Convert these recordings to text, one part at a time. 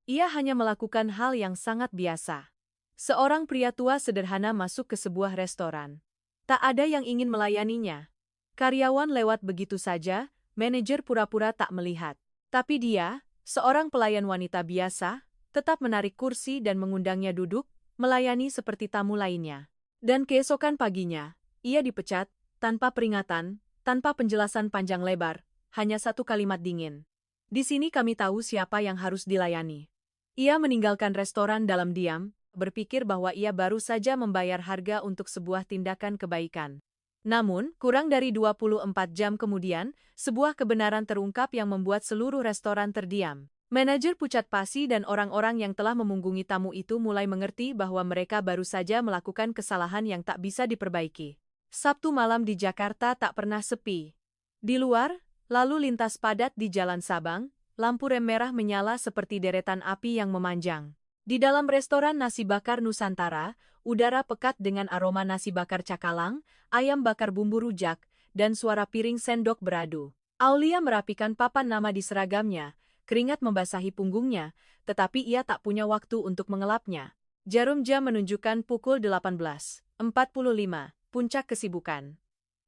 Ia hanya melakukan hal yang sangat biasa. Seorang pria tua sederhana masuk ke sebuah restoran. Tak ada yang ingin melayaninya. Karyawan lewat begitu saja, manajer pura-pura tak melihat. Tapi dia, seorang pelayan wanita biasa, tetap menarik kursi dan mengundangnya duduk, melayani seperti tamu lainnya. Dan keesokan paginya, ia dipecat, tanpa peringatan, tanpa penjelasan panjang lebar, hanya satu kalimat dingin. Di sini kami tahu siapa yang harus dilayani. Ia meninggalkan restoran dalam diam, berpikir bahwa ia baru saja membayar harga untuk sebuah tindakan kebaikan. Namun, kurang dari 24 jam kemudian, sebuah kebenaran terungkap yang membuat seluruh restoran terdiam. Manajer pucat pasi dan orang-orang yang telah memunggungi tamu itu mulai mengerti bahwa mereka baru saja melakukan kesalahan yang tak bisa diperbaiki. Sabtu malam di Jakarta tak pernah sepi. Di luar, lalu lintas padat di Jalan Sabang, lampu rem merah menyala seperti deretan api yang memanjang. Di dalam restoran nasi bakar Nusantara, udara pekat dengan aroma nasi bakar cakalang, ayam bakar bumbu rujak, dan suara piring sendok beradu. Aulia merapikan papan nama di seragamnya, keringat membasahi punggungnya, tetapi ia tak punya waktu untuk mengelapnya. Jarum jam menunjukkan pukul 18.45, puncak kesibukan.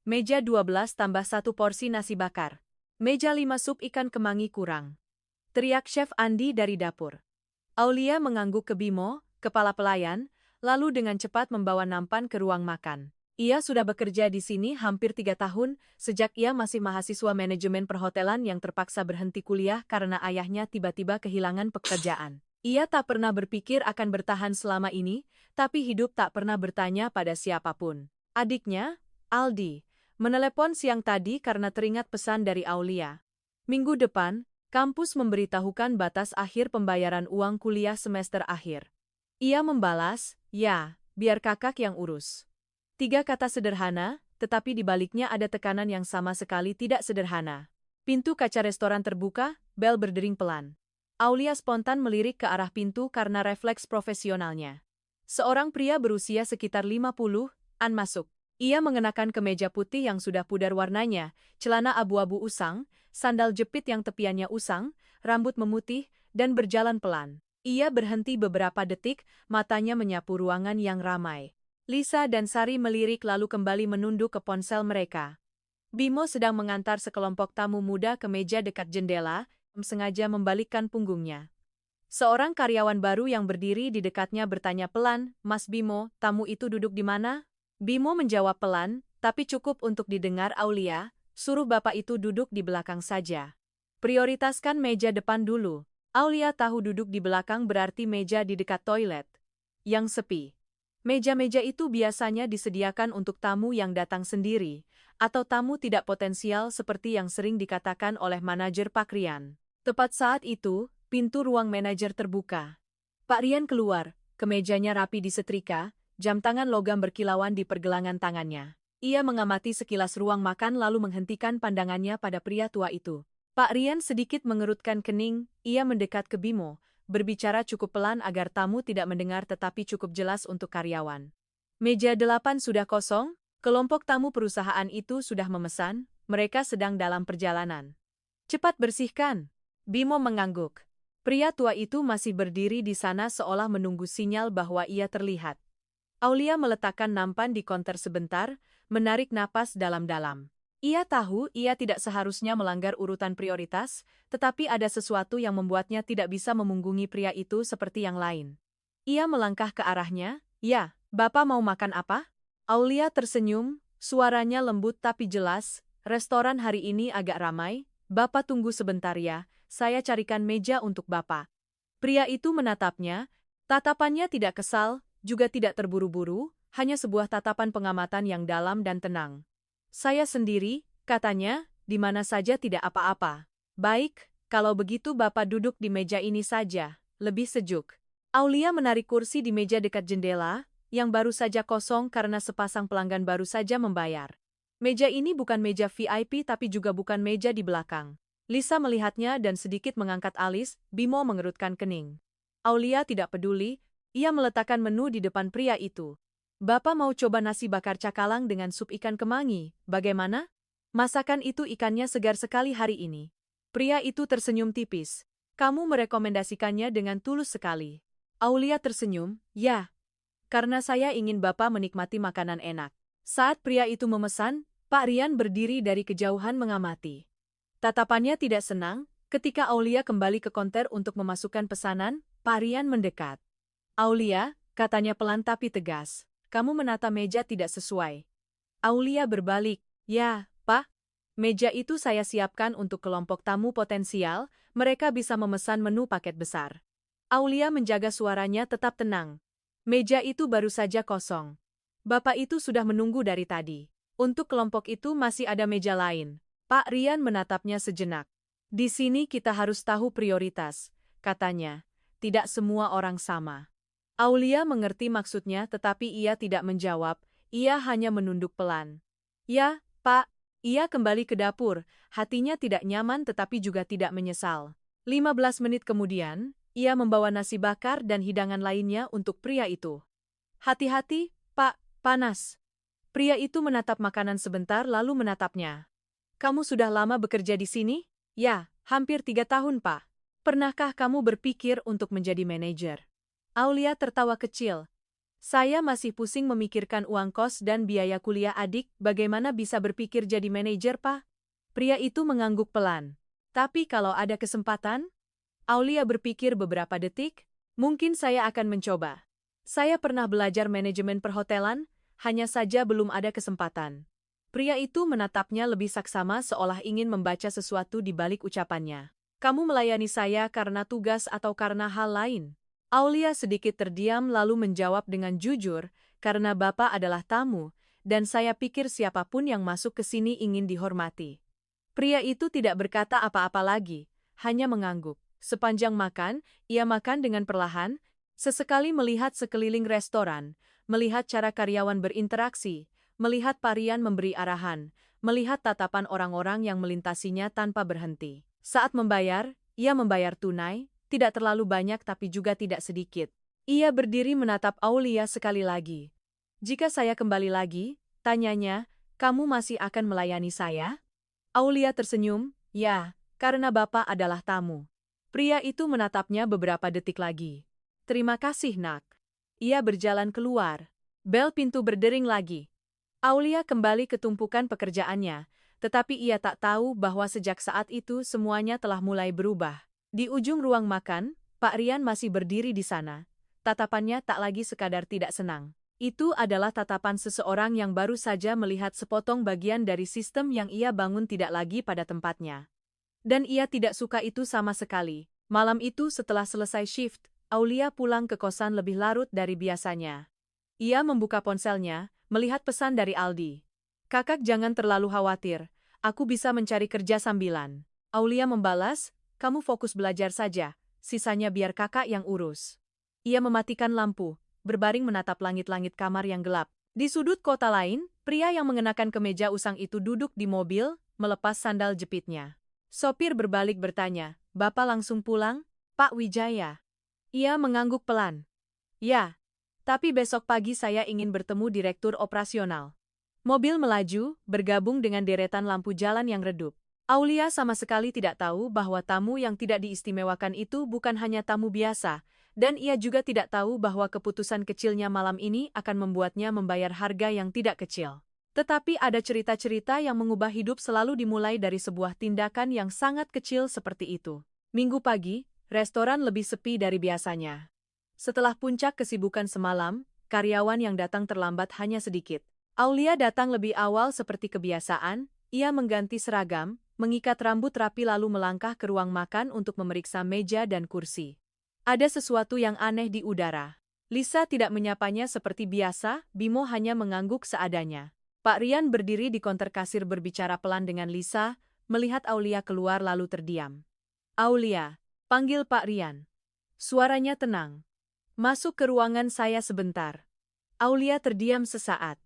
Meja 12 tambah 1 porsi nasi bakar. Meja 5 sup ikan kemangi kurang. Teriak Chef Andi dari dapur. Aulia mengangguk ke Bimo, kepala pelayan, lalu dengan cepat membawa nampan ke ruang makan. Ia sudah bekerja di sini hampir 3 tahun, sejak ia masih mahasiswa manajemen perhotelan yang terpaksa berhenti kuliah karena ayahnya tiba-tiba kehilangan pekerjaan. Ia tak pernah berpikir akan bertahan selama ini, tapi hidup tak pernah bertanya pada siapapun. Adiknya, Aldi, menelepon siang tadi karena teringat pesan dari Aulia. Minggu depan, kampus memberitahukan batas akhir pembayaran uang kuliah semester akhir. Ia membalas, ya, biar kakak yang urus. 3 kata sederhana, tetapi di baliknya ada tekanan yang sama sekali tidak sederhana. Pintu kaca restoran terbuka, bel berdering pelan. Aulia spontan melirik ke arah pintu karena refleks profesionalnya. Seorang pria berusia sekitar 50-an masuk. Ia mengenakan kemeja putih yang sudah pudar warnanya, celana abu-abu usang, sandal jepit yang tepiannya usang, rambut memutih, dan berjalan pelan. Ia berhenti beberapa detik, matanya menyapu ruangan yang ramai. Lisa dan Sari melirik lalu kembali menunduk ke ponsel mereka. Bimo sedang mengantar sekelompok tamu muda ke meja dekat jendela, sengaja membalikkan punggungnya. Seorang karyawan baru yang berdiri di dekatnya bertanya pelan, "Mas Bimo, tamu itu duduk di mana?" Bimo menjawab pelan, tapi cukup untuk didengar Aulia, "Suruh bapak itu duduk di belakang saja. Prioritaskan meja depan dulu." Aulia tahu duduk di belakang berarti meja di dekat toilet. Yang sepi. Meja-meja itu biasanya disediakan untuk tamu yang datang sendiri, atau tamu tidak potensial seperti yang sering dikatakan oleh manajer Pak Rian. Tepat saat itu, pintu ruang manajer terbuka. Pak Rian keluar, kemejanya rapi disetrika, jam tangan logam berkilauan di pergelangan tangannya. Ia mengamati sekilas ruang makan lalu menghentikan pandangannya pada pria tua itu. Pak Rian sedikit mengerutkan kening, ia mendekat ke Bimo, berbicara cukup pelan agar tamu tidak mendengar tetapi cukup jelas untuk karyawan. Meja 8 sudah kosong, kelompok tamu perusahaan itu sudah memesan, mereka sedang dalam perjalanan. "Cepat bersihkan." Bimo mengangguk. Pria tua itu masih berdiri di sana seolah menunggu sinyal bahwa ia terlihat. Aulia meletakkan nampan di konter sebentar, menarik napas dalam-dalam. Ia tahu ia tidak seharusnya melanggar urutan prioritas, tetapi ada sesuatu yang membuatnya tidak bisa memunggungi pria itu seperti yang lain. Ia melangkah ke arahnya, "Ya, Bapak mau makan apa?" Aulia tersenyum, suaranya lembut tapi jelas, "Restoran hari ini agak ramai, Bapak tunggu sebentar ya, saya carikan meja untuk Bapak." Pria itu menatapnya, tatapannya tidak kesal, juga tidak terburu-buru, hanya sebuah tatapan pengamatan yang dalam dan tenang. "Saya sendiri," katanya, "di mana saja tidak apa-apa." "Baik, kalau begitu Bapak duduk di meja ini saja, lebih sejuk." Aulia menarik kursi di meja dekat jendela, yang baru saja kosong karena sepasang pelanggan baru saja membayar. Meja ini bukan meja VIP tapi juga bukan meja di belakang. Lisa melihatnya dan sedikit mengangkat alis, Bimo mengerutkan kening. Aulia tidak peduli, ia meletakkan menu di depan pria itu. "Bapak mau coba nasi bakar cakalang dengan sup ikan kemangi, bagaimana? Masakan itu ikannya segar sekali hari ini." Pria itu tersenyum tipis. Kamu merekomendasikannya dengan tulus sekali. Aulia tersenyum, ya. Karena saya ingin Bapak menikmati makanan enak. Saat pria itu memesan, Pak Rian berdiri dari kejauhan mengamati. Tatapannya tidak senang, ketika Aulia kembali ke konter untuk memasukkan pesanan, Pak Rian mendekat. Aulia, katanya pelan tapi tegas, kamu menata meja tidak sesuai. Aulia berbalik, ya, Pak. Meja itu saya siapkan untuk kelompok tamu potensial, mereka bisa memesan menu paket besar. Aulia menjaga suaranya tetap tenang. Meja itu baru saja kosong. Bapak itu sudah menunggu dari tadi. Untuk kelompok itu masih ada meja lain. Pak Rian menatapnya sejenak. Di sini kita harus tahu prioritas, katanya. Tidak semua orang sama. Aulia mengerti maksudnya tetapi ia tidak menjawab, ia hanya menunduk pelan. Ya, Pak. Ia kembali ke dapur, hatinya tidak nyaman tetapi juga tidak menyesal. 15 menit kemudian, ia membawa nasi bakar dan hidangan lainnya untuk pria itu. Hati-hati, Pak, panas. Pria itu menatap makanan sebentar lalu menatapnya. Kamu sudah lama bekerja di sini? Ya, hampir 3 tahun, Pak. Pernahkah kamu berpikir untuk menjadi manajer? Aulia tertawa kecil. Saya masih pusing memikirkan uang kos dan biaya kuliah adik, bagaimana bisa berpikir jadi manajer, Pak? Pria itu mengangguk pelan. Tapi kalau ada kesempatan? Aulia berpikir beberapa detik, mungkin saya akan mencoba. Saya pernah belajar manajemen perhotelan, hanya saja belum ada kesempatan. Pria itu menatapnya lebih saksama seolah ingin membaca sesuatu di balik ucapannya. Kamu melayani saya karena tugas atau karena hal lain? Aulia sedikit terdiam lalu menjawab dengan jujur, karena Bapak adalah tamu, dan saya pikir siapapun yang masuk ke sini ingin dihormati. Pria itu tidak berkata apa-apa lagi, hanya mengangguk. Sepanjang makan, ia makan dengan perlahan, sesekali melihat sekeliling restoran, melihat cara karyawan berinteraksi, melihat Pak Rian memberi arahan, melihat tatapan orang-orang yang melintasinya tanpa berhenti. Saat membayar, ia membayar tunai, tidak terlalu banyak tapi juga tidak sedikit. Ia berdiri menatap Aulia sekali lagi. Jika saya kembali lagi, tanyanya, kamu masih akan melayani saya? Aulia tersenyum, ya, karena Bapak adalah tamu. Pria itu menatapnya beberapa detik lagi. Terima kasih, Nak. Ia berjalan keluar. Bel pintu berdering lagi. Aulia kembali ke tumpukan pekerjaannya, tetapi ia tak tahu bahwa sejak saat itu semuanya telah mulai berubah. Di ujung ruang makan, Pak Rian masih berdiri di sana. Tatapannya tak lagi sekadar tidak senang. Itu adalah tatapan seseorang yang baru saja melihat sepotong bagian dari sistem yang ia bangun tidak lagi pada tempatnya. Dan ia tidak suka itu sama sekali. Malam itu setelah selesai shift, Aulia pulang ke kosan lebih larut dari biasanya. Ia membuka ponselnya, melihat pesan dari Aldi. Kakak jangan terlalu khawatir, aku bisa mencari kerja sambilan. Aulia membalas, kamu fokus belajar saja, sisanya biar kakak yang urus. Ia mematikan lampu, berbaring menatap langit-langit kamar yang gelap. Di sudut kota lain, pria yang mengenakan kemeja usang itu duduk di mobil, melepas sandal jepitnya. Sopir berbalik bertanya, Bapak langsung pulang, Pak Wijaya? Ia mengangguk pelan. Ya, tapi besok pagi saya ingin bertemu direktur operasional. Mobil melaju, bergabung dengan deretan lampu jalan yang redup. Aulia sama sekali tidak tahu bahwa tamu yang tidak diistimewakan itu bukan hanya tamu biasa, dan ia juga tidak tahu bahwa keputusan kecilnya malam ini akan membuatnya membayar harga yang tidak kecil. Tetapi ada cerita-cerita yang mengubah hidup selalu dimulai dari sebuah tindakan yang sangat kecil seperti itu. Minggu pagi, restoran lebih sepi dari biasanya. Setelah puncak kesibukan semalam, karyawan yang datang terlambat hanya sedikit. Aulia datang lebih awal seperti kebiasaan, ia mengganti seragam, mengikat rambut rapi lalu melangkah ke ruang makan untuk memeriksa meja dan kursi. Ada sesuatu yang aneh di udara. Lisa tidak menyapanya seperti biasa, Bimo hanya mengangguk seadanya. Pak Rian berdiri di konter kasir berbicara pelan dengan Lisa, melihat Aulia keluar lalu terdiam. Aulia, panggil Pak Rian. Suaranya tenang. Masuk ke ruangan saya sebentar. Aulia terdiam sesaat.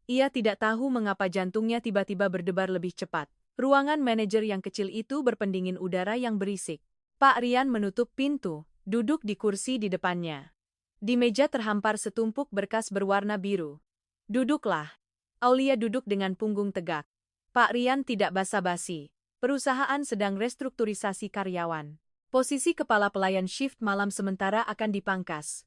Ia tidak tahu mengapa jantungnya tiba-tiba berdebar lebih cepat. Ruangan manajer yang kecil itu berpendingin udara yang berisik. Pak Rian menutup pintu, duduk di kursi di depannya. Di meja terhampar setumpuk berkas berwarna biru. Duduklah. Aulia duduk dengan punggung tegak. Pak Rian tidak basa-basi. Perusahaan sedang restrukturisasi karyawan. Posisi kepala pelayan shift malam sementara akan dipangkas.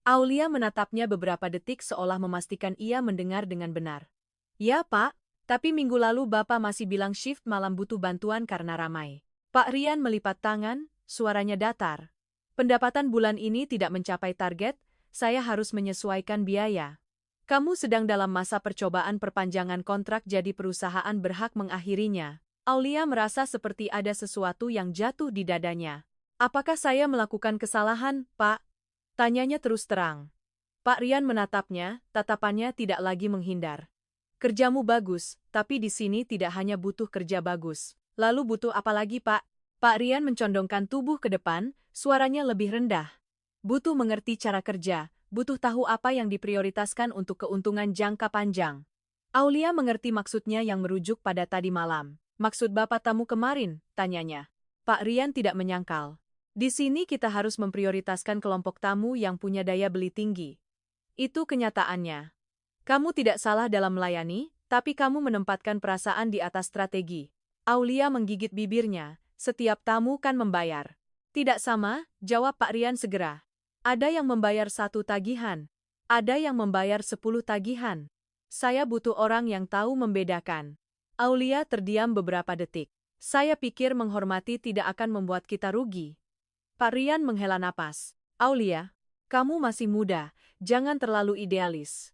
Aulia menatapnya beberapa detik seolah memastikan ia mendengar dengan benar. Ya, Pak, tapi minggu lalu Bapak masih bilang shift malam butuh bantuan karena ramai. Pak Rian melipat tangan, suaranya datar. Pendapatan bulan ini tidak mencapai target, saya harus menyesuaikan biaya. Kamu sedang dalam masa percobaan perpanjangan kontrak jadi perusahaan berhak mengakhirinya. Aulia merasa seperti ada sesuatu yang jatuh di dadanya. Apakah saya melakukan kesalahan, Pak? Tanyanya terus terang. Pak Rian menatapnya, tatapannya tidak lagi menghindar. Kerjamu bagus, tapi di sini tidak hanya butuh kerja bagus. Lalu butuh apa lagi, Pak? Pak Rian mencondongkan tubuh ke depan, suaranya lebih rendah. Butuh mengerti cara kerja, butuh tahu apa yang diprioritaskan untuk keuntungan jangka panjang. Aulia mengerti maksudnya yang merujuk pada tadi malam. Maksud Bapak tamu kemarin, tanyanya. Pak Rian tidak menyangkal. Di sini kita harus memprioritaskan kelompok tamu yang punya daya beli tinggi. Itu kenyataannya. Kamu tidak salah dalam melayani, tapi kamu menempatkan perasaan di atas strategi. Aulia menggigit bibirnya, setiap tamu kan membayar. Tidak sama, jawab Pak Rian segera. Ada yang membayar 1 tagihan. Ada yang membayar 10 tagihan. Saya butuh orang yang tahu membedakan. Aulia terdiam beberapa detik. Saya pikir menghormati tidak akan membuat kita rugi. Pak Rian menghela napas. Aulia, kamu masih muda, jangan terlalu idealis.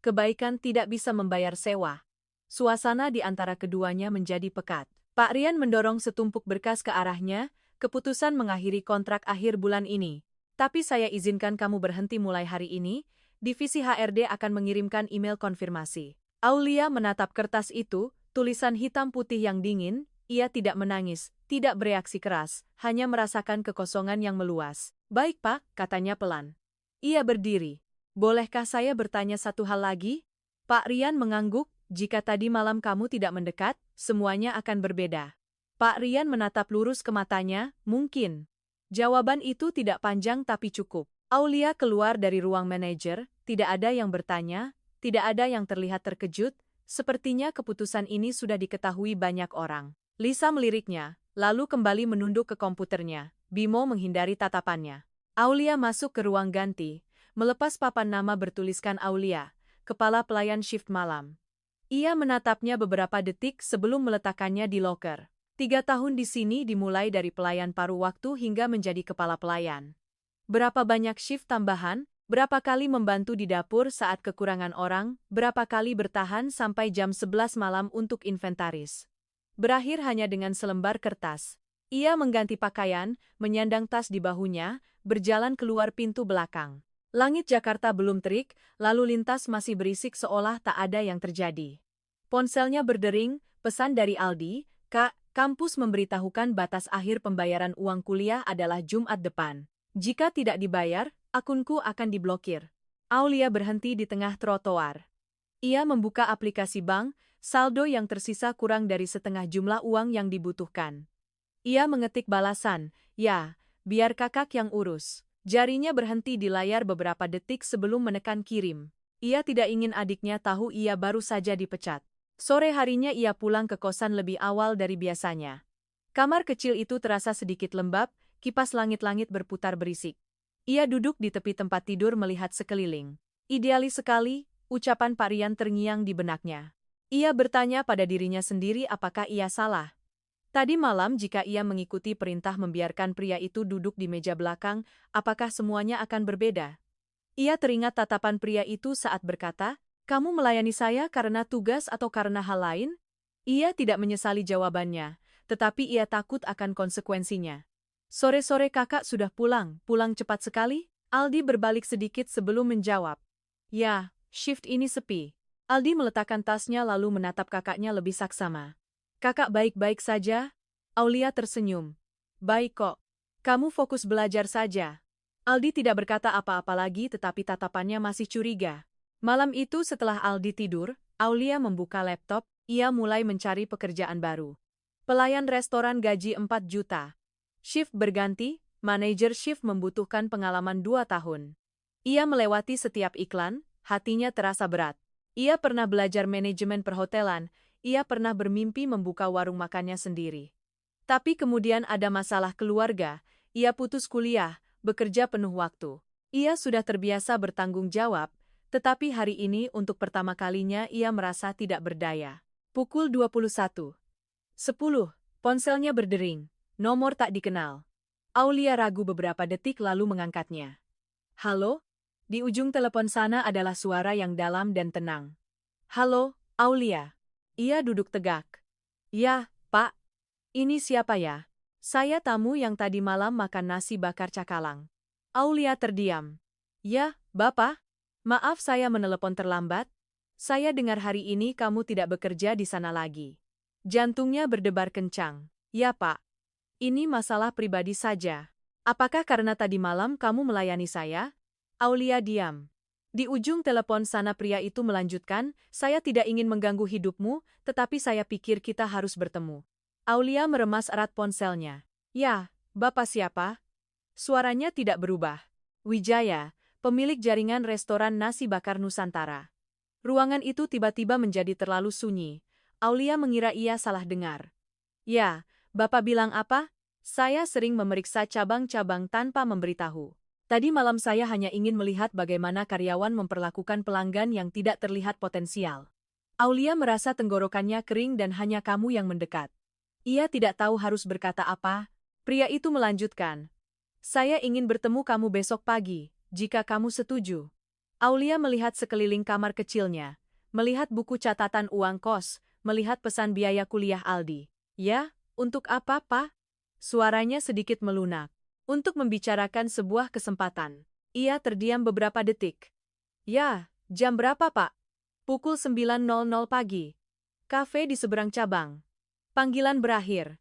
Kebaikan tidak bisa membayar sewa. Suasana di antara keduanya menjadi pekat. Pak Rian mendorong setumpuk berkas ke arahnya, keputusan mengakhiri kontrak akhir bulan ini. Tapi saya izinkan kamu berhenti mulai hari ini, divisi HRD akan mengirimkan email konfirmasi. Aulia menatap kertas itu, tulisan hitam putih yang dingin. Ia tidak menangis, tidak bereaksi keras, hanya merasakan kekosongan yang meluas. Baik, Pak, katanya pelan. Ia berdiri. Bolehkah saya bertanya satu hal lagi? Pak Rian mengangguk, jika tadi malam kamu tidak mendekat, semuanya akan berbeda. Pak Rian menatap lurus ke matanya, mungkin. Jawaban itu tidak panjang tapi cukup. Aulia keluar dari ruang manajer, tidak ada yang bertanya, tidak ada yang terlihat terkejut, sepertinya keputusan ini sudah diketahui banyak orang. Lisa meliriknya, lalu kembali menunduk ke komputernya. Bimo menghindari tatapannya. Aulia masuk ke ruang ganti, melepas papan nama bertuliskan Aulia, kepala pelayan shift malam. Ia menatapnya beberapa detik sebelum meletakkannya di loker. 3 tahun di sini dimulai dari pelayan paruh waktu hingga menjadi kepala pelayan. Berapa banyak shift tambahan, berapa kali membantu di dapur saat kekurangan orang, berapa kali bertahan sampai jam 11 malam untuk inventaris. Berakhir hanya dengan selembar kertas. Ia mengganti pakaian, menyandang tas di bahunya, berjalan keluar pintu belakang. Langit Jakarta belum terik, lalu lintas masih berisik seolah tak ada yang terjadi. Ponselnya berdering, pesan dari Aldi, Kak, kampus memberitahukan batas akhir pembayaran uang kuliah adalah Jumat depan. Jika tidak dibayar, akunku akan diblokir. Aulia berhenti di tengah trotoar. Ia membuka aplikasi bank, saldo yang tersisa kurang dari setengah jumlah uang yang dibutuhkan. Ia mengetik balasan, ya, biar kakak yang urus. Jarinya berhenti di layar beberapa detik sebelum menekan kirim. Ia tidak ingin adiknya tahu ia baru saja dipecat. Sore harinya ia pulang ke kosan lebih awal dari biasanya. Kamar kecil itu terasa sedikit lembab, kipas langit-langit berputar berisik. Ia duduk di tepi tempat tidur melihat sekeliling. Idealis sekali, ucapan Pak Rian terngiang di benaknya. Ia bertanya pada dirinya sendiri apakah ia salah. Tadi malam jika ia mengikuti perintah membiarkan pria itu duduk di meja belakang, apakah semuanya akan berbeda? Ia teringat tatapan pria itu saat berkata, "Kamu melayani saya karena tugas atau karena hal lain?" Ia tidak menyesali jawabannya, tetapi ia takut akan konsekuensinya. Sore-sore kakak sudah pulang cepat sekali? Aldi berbalik sedikit sebelum menjawab. Ya, shift ini sepi. Aldi meletakkan tasnya lalu menatap kakaknya lebih saksama. Kakak baik-baik saja? Aulia tersenyum. Baik kok. Kamu fokus belajar saja. Aldi tidak berkata apa-apa lagi tetapi tatapannya masih curiga. Malam itu setelah Aldi tidur, Aulia membuka laptop, ia mulai mencari pekerjaan baru. Pelayan restoran gaji 4 juta. Shift berganti, manajer shift membutuhkan pengalaman 2 tahun. Ia melewati setiap iklan, hatinya terasa berat. Ia pernah belajar manajemen perhotelan, ia pernah bermimpi membuka warung makannya sendiri. Tapi kemudian ada masalah keluarga, Ia putus kuliah, bekerja penuh waktu. Ia sudah terbiasa bertanggung jawab, tetapi hari ini untuk pertama kalinya ia merasa tidak berdaya. Pukul 21.10, ponselnya berdering. Nomor tak dikenal. Aulia ragu beberapa detik lalu mengangkatnya. Halo? Di ujung telepon sana adalah suara yang dalam dan tenang. Halo, Aulia. Ia duduk tegak. Ya, Pak. Ini siapa ya? Saya tamu yang tadi malam makan nasi bakar cakalang. Aulia terdiam. Ya, Bapak. Maaf saya menelepon terlambat. Saya dengar hari ini kamu tidak bekerja di sana lagi. Jantungnya berdebar kencang. Ya, Pak. Ini masalah pribadi saja. Apakah karena tadi malam kamu melayani saya? Aulia diam. Di ujung telepon sana pria itu melanjutkan, saya tidak ingin mengganggu hidupmu, tetapi saya pikir kita harus bertemu. Aulia meremas erat ponselnya. Ya, Bapak siapa? Suaranya tidak berubah. Wijaya, pemilik jaringan restoran nasi bakar Nusantara. Ruangan itu tiba-tiba menjadi terlalu sunyi. Aulia mengira ia salah dengar. Ya, Bapak bilang apa? Saya sering memeriksa cabang-cabang tanpa memberitahu. Tadi malam saya hanya ingin melihat bagaimana karyawan memperlakukan pelanggan yang tidak terlihat potensial. Aulia merasa tenggorokannya kering dan hanya kamu yang mendekat. Ia tidak tahu harus berkata apa. Pria itu melanjutkan. Saya ingin bertemu kamu besok pagi, jika kamu setuju. Aulia melihat sekeliling kamar kecilnya, melihat buku catatan uang kos, melihat pesan biaya kuliah Aldi. Ya, untuk apa, Pak? Suaranya sedikit melunak. Untuk membicarakan sebuah kesempatan. Ia terdiam beberapa detik. Ya, jam berapa, Pak? Pukul 9.00 pagi. Kafe di seberang cabang. Panggilan berakhir.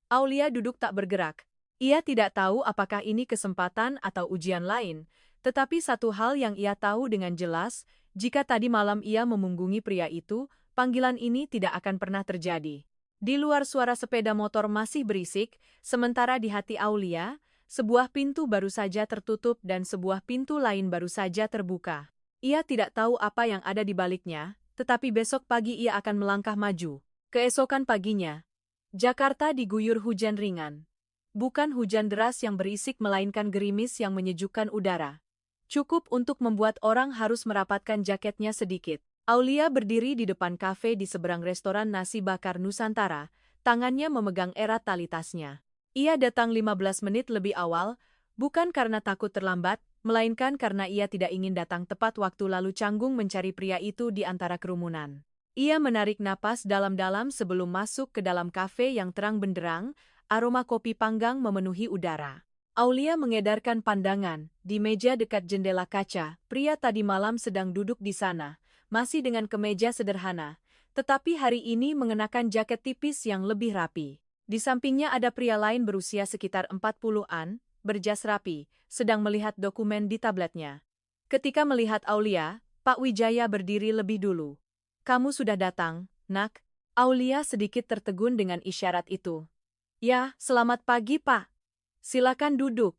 Aulia duduk tak bergerak. Ia tidak tahu apakah ini kesempatan atau ujian lain, tetapi satu hal yang ia tahu dengan jelas, jika tadi malam ia memunggungi pria itu, panggilan ini tidak akan pernah terjadi. Di luar suara sepeda motor masih berisik, sementara di hati Aulia, sebuah pintu baru saja tertutup dan sebuah pintu lain baru saja terbuka. Ia tidak tahu apa yang ada di baliknya, tetapi besok pagi ia akan melangkah maju. Keesokan paginya, Jakarta diguyur hujan ringan. Bukan hujan deras yang berisik melainkan gerimis yang menyejukkan udara. Cukup untuk membuat orang harus merapatkan jaketnya sedikit. Aulia berdiri di depan kafe di seberang restoran nasi bakar Nusantara, tangannya memegang erat tali tasnya. Ia datang 15 menit lebih awal, bukan karena takut terlambat, melainkan karena ia tidak ingin datang tepat waktu lalu canggung mencari pria itu di antara kerumunan. Ia menarik napas dalam-dalam sebelum masuk ke dalam kafe yang terang benderang, aroma kopi panggang memenuhi udara. Aulia mengedarkan pandangan, di meja dekat jendela kaca, pria tadi malam sedang duduk di sana, masih dengan kemeja sederhana, tetapi hari ini mengenakan jaket tipis yang lebih rapi. Di sampingnya ada pria lain berusia sekitar 40-an, berjas rapi, sedang melihat dokumen di tabletnya. Ketika melihat Aulia, Pak Wijaya berdiri lebih dulu. Kamu sudah datang, nak? Aulia sedikit tertegun dengan isyarat itu. Ya, selamat pagi, Pak. Silakan duduk.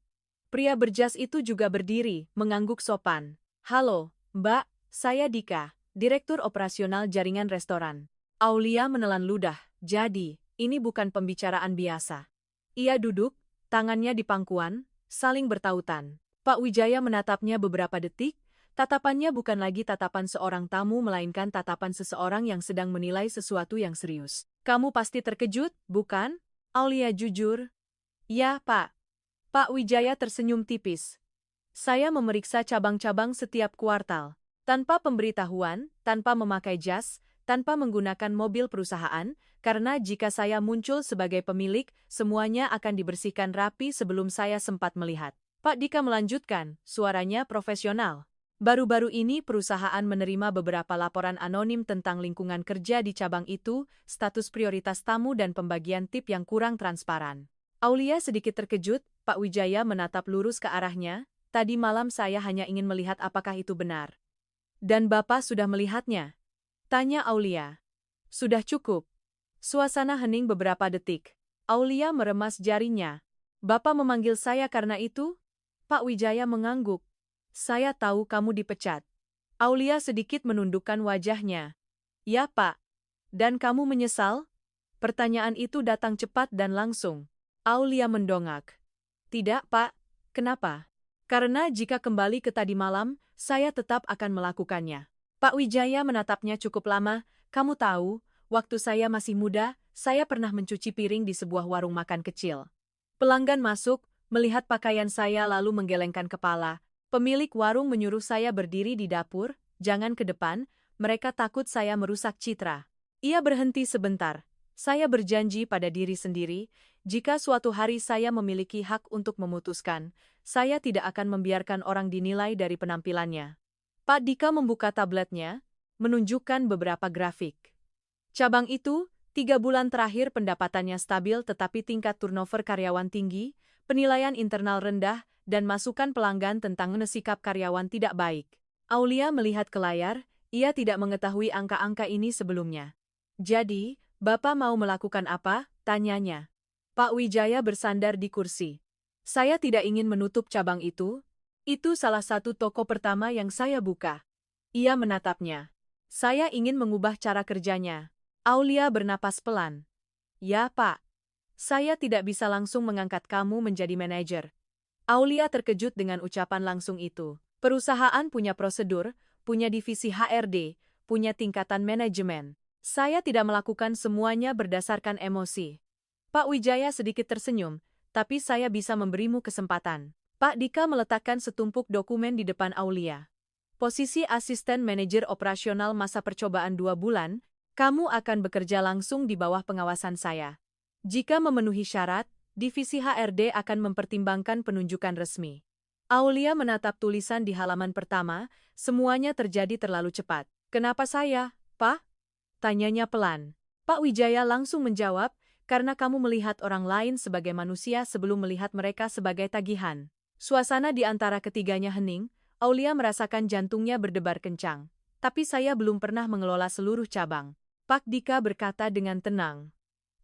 Pria berjas itu juga berdiri, mengangguk sopan. Halo, Mbak, saya Dika, Direktur Operasional Jaringan Restoran. Aulia menelan ludah, jadi, ini bukan pembicaraan biasa. Ia duduk, tangannya di pangkuan, saling bertautan. Pak Wijaya menatapnya beberapa detik, tatapannya bukan lagi tatapan seorang tamu melainkan tatapan seseorang yang sedang menilai sesuatu yang serius. Kamu pasti terkejut, bukan? Aulia jujur. Ya, Pak. Pak Wijaya tersenyum tipis. Saya memeriksa cabang-cabang setiap kuartal. Tanpa pemberitahuan, tanpa memakai jas, tanpa menggunakan mobil perusahaan, karena jika saya muncul sebagai pemilik, semuanya akan dibersihkan rapi sebelum saya sempat melihat. Pak Dika melanjutkan, suaranya profesional. Baru-baru ini perusahaan menerima beberapa laporan anonim tentang lingkungan kerja di cabang itu, status prioritas tamu dan pembagian tip yang kurang transparan. Aulia sedikit terkejut, Pak Wijaya menatap lurus ke arahnya, tadi malam saya hanya ingin melihat apakah itu benar. Dan Bapak sudah melihatnya? Tanya Aulia. Sudah cukup. Suasana hening beberapa detik. Aulia meremas jarinya. Bapak memanggil saya karena itu? Pak Wijaya mengangguk. Saya tahu kamu dipecat. Aulia sedikit menundukkan wajahnya. Ya, Pak. Dan kamu menyesal? Pertanyaan itu datang cepat dan langsung. Aulia mendongak. Tidak, Pak. Kenapa? Karena jika kembali ke tadi malam, saya tetap akan melakukannya. Pak Wijaya menatapnya cukup lama. Kamu tahu, waktu saya masih muda, saya pernah mencuci piring di sebuah warung makan kecil. Pelanggan masuk, melihat pakaian saya lalu menggelengkan kepala. Pemilik warung menyuruh saya berdiri di dapur, jangan ke depan, mereka takut saya merusak citra. Ia berhenti sebentar. Saya berjanji pada diri sendiri, jika suatu hari saya memiliki hak untuk memutuskan, saya tidak akan membiarkan orang dinilai dari penampilannya. Pak Dika membuka tabletnya, menunjukkan beberapa grafik. Cabang itu, 3 bulan terakhir pendapatannya stabil tetapi tingkat turnover karyawan tinggi, penilaian internal rendah, dan masukan pelanggan tentang sikap karyawan tidak baik. Aulia melihat ke layar, ia tidak mengetahui angka-angka ini sebelumnya. Jadi, Bapak mau melakukan apa? Tanyanya. Pak Wijaya bersandar di kursi. Saya tidak ingin menutup cabang itu. Itu salah satu toko pertama yang saya buka. Ia menatapnya. Saya ingin mengubah cara kerjanya. Aulia bernapas pelan. Ya, Pak. Saya tidak bisa langsung mengangkat kamu menjadi manajer. Aulia terkejut dengan ucapan langsung itu. Perusahaan punya prosedur, punya divisi HRD, punya tingkatan manajemen. Saya tidak melakukan semuanya berdasarkan emosi. Pak Wijaya sedikit tersenyum, tapi saya bisa memberimu kesempatan. Pak Dika meletakkan setumpuk dokumen di depan Aulia. Posisi asisten manajer operasional masa percobaan 2 bulan, kamu akan bekerja langsung di bawah pengawasan saya. Jika memenuhi syarat, divisi HRD akan mempertimbangkan penunjukan resmi. Aulia menatap tulisan di halaman pertama, semuanya terjadi terlalu cepat. Kenapa saya, Pak? Tanyanya pelan. Pak Wijaya langsung menjawab, karena kamu melihat orang lain sebagai manusia sebelum melihat mereka sebagai tagihan. Suasana di antara ketiganya hening, Aulia merasakan jantungnya berdebar kencang. Tapi saya belum pernah mengelola seluruh cabang. Pak Dika berkata dengan tenang.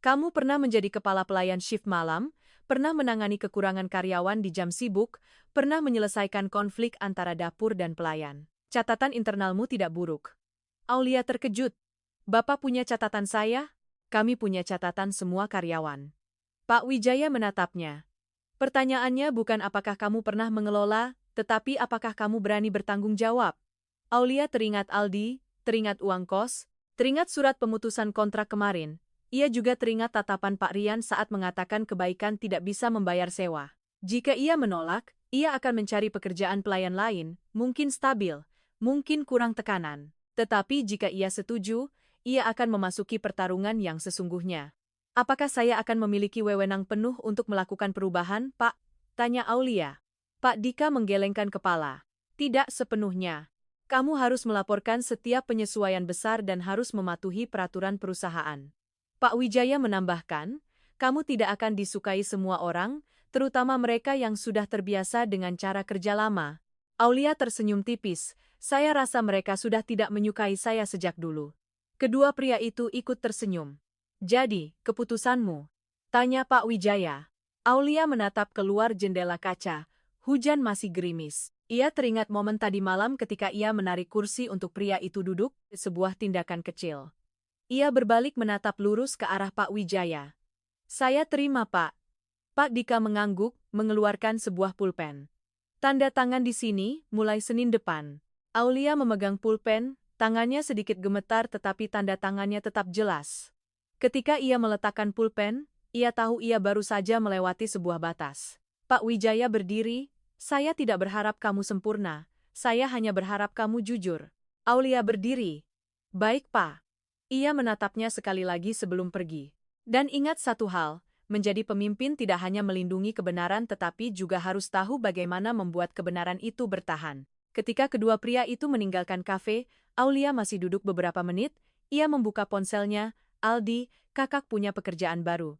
Kamu pernah menjadi kepala pelayan shift malam, pernah menangani kekurangan karyawan di jam sibuk, pernah menyelesaikan konflik antara dapur dan pelayan. Catatan internalmu tidak buruk. Aulia terkejut. Bapak punya catatan saya, kami punya catatan semua karyawan. Pak Wijaya menatapnya. Pertanyaannya bukan apakah kamu pernah mengelola, tetapi apakah kamu berani bertanggung jawab. Aulia teringat Aldi, teringat uang kos, teringat surat pemutusan kontrak kemarin. Ia juga teringat tatapan Pak Rian saat mengatakan kebaikan tidak bisa membayar sewa. Jika ia menolak, ia akan mencari pekerjaan pelayan lain, mungkin stabil, mungkin kurang tekanan. Tetapi jika ia setuju, ia akan memasuki pertarungan yang sesungguhnya. Apakah saya akan memiliki wewenang penuh untuk melakukan perubahan, Pak? Tanya Aulia. Pak Dika menggelengkan kepala. Tidak sepenuhnya. Kamu harus melaporkan setiap penyesuaian besar dan harus mematuhi peraturan perusahaan. Pak Wijaya menambahkan, kamu tidak akan disukai semua orang, terutama mereka yang sudah terbiasa dengan cara kerja lama. Aulia tersenyum tipis, saya rasa mereka sudah tidak menyukai saya sejak dulu. Kedua pria itu ikut tersenyum. Jadi, keputusanmu? Tanya Pak Wijaya. Aulia menatap keluar jendela kaca. Hujan masih gerimis. Ia teringat momen tadi malam ketika ia menarik kursi untuk pria itu duduk, sebuah tindakan kecil. Ia berbalik menatap lurus ke arah Pak Wijaya. Saya terima, Pak. Pak Dika mengangguk, mengeluarkan sebuah pulpen. Tanda tangan di sini, mulai Senin depan. Aulia memegang pulpen, tangannya sedikit gemetar tetapi tanda tangannya tetap jelas. Ketika ia meletakkan pulpen, ia tahu ia baru saja melewati sebuah batas. Pak Wijaya berdiri, saya tidak berharap kamu sempurna, saya hanya berharap kamu jujur. Aulia berdiri. Baik, Pak. Ia menatapnya sekali lagi sebelum pergi. Dan ingat satu hal, menjadi pemimpin tidak hanya melindungi kebenaran tetapi juga harus tahu bagaimana membuat kebenaran itu bertahan. Ketika kedua pria itu meninggalkan kafe, Aulia masih duduk beberapa menit, ia membuka ponselnya, Aldi, kakak punya pekerjaan baru.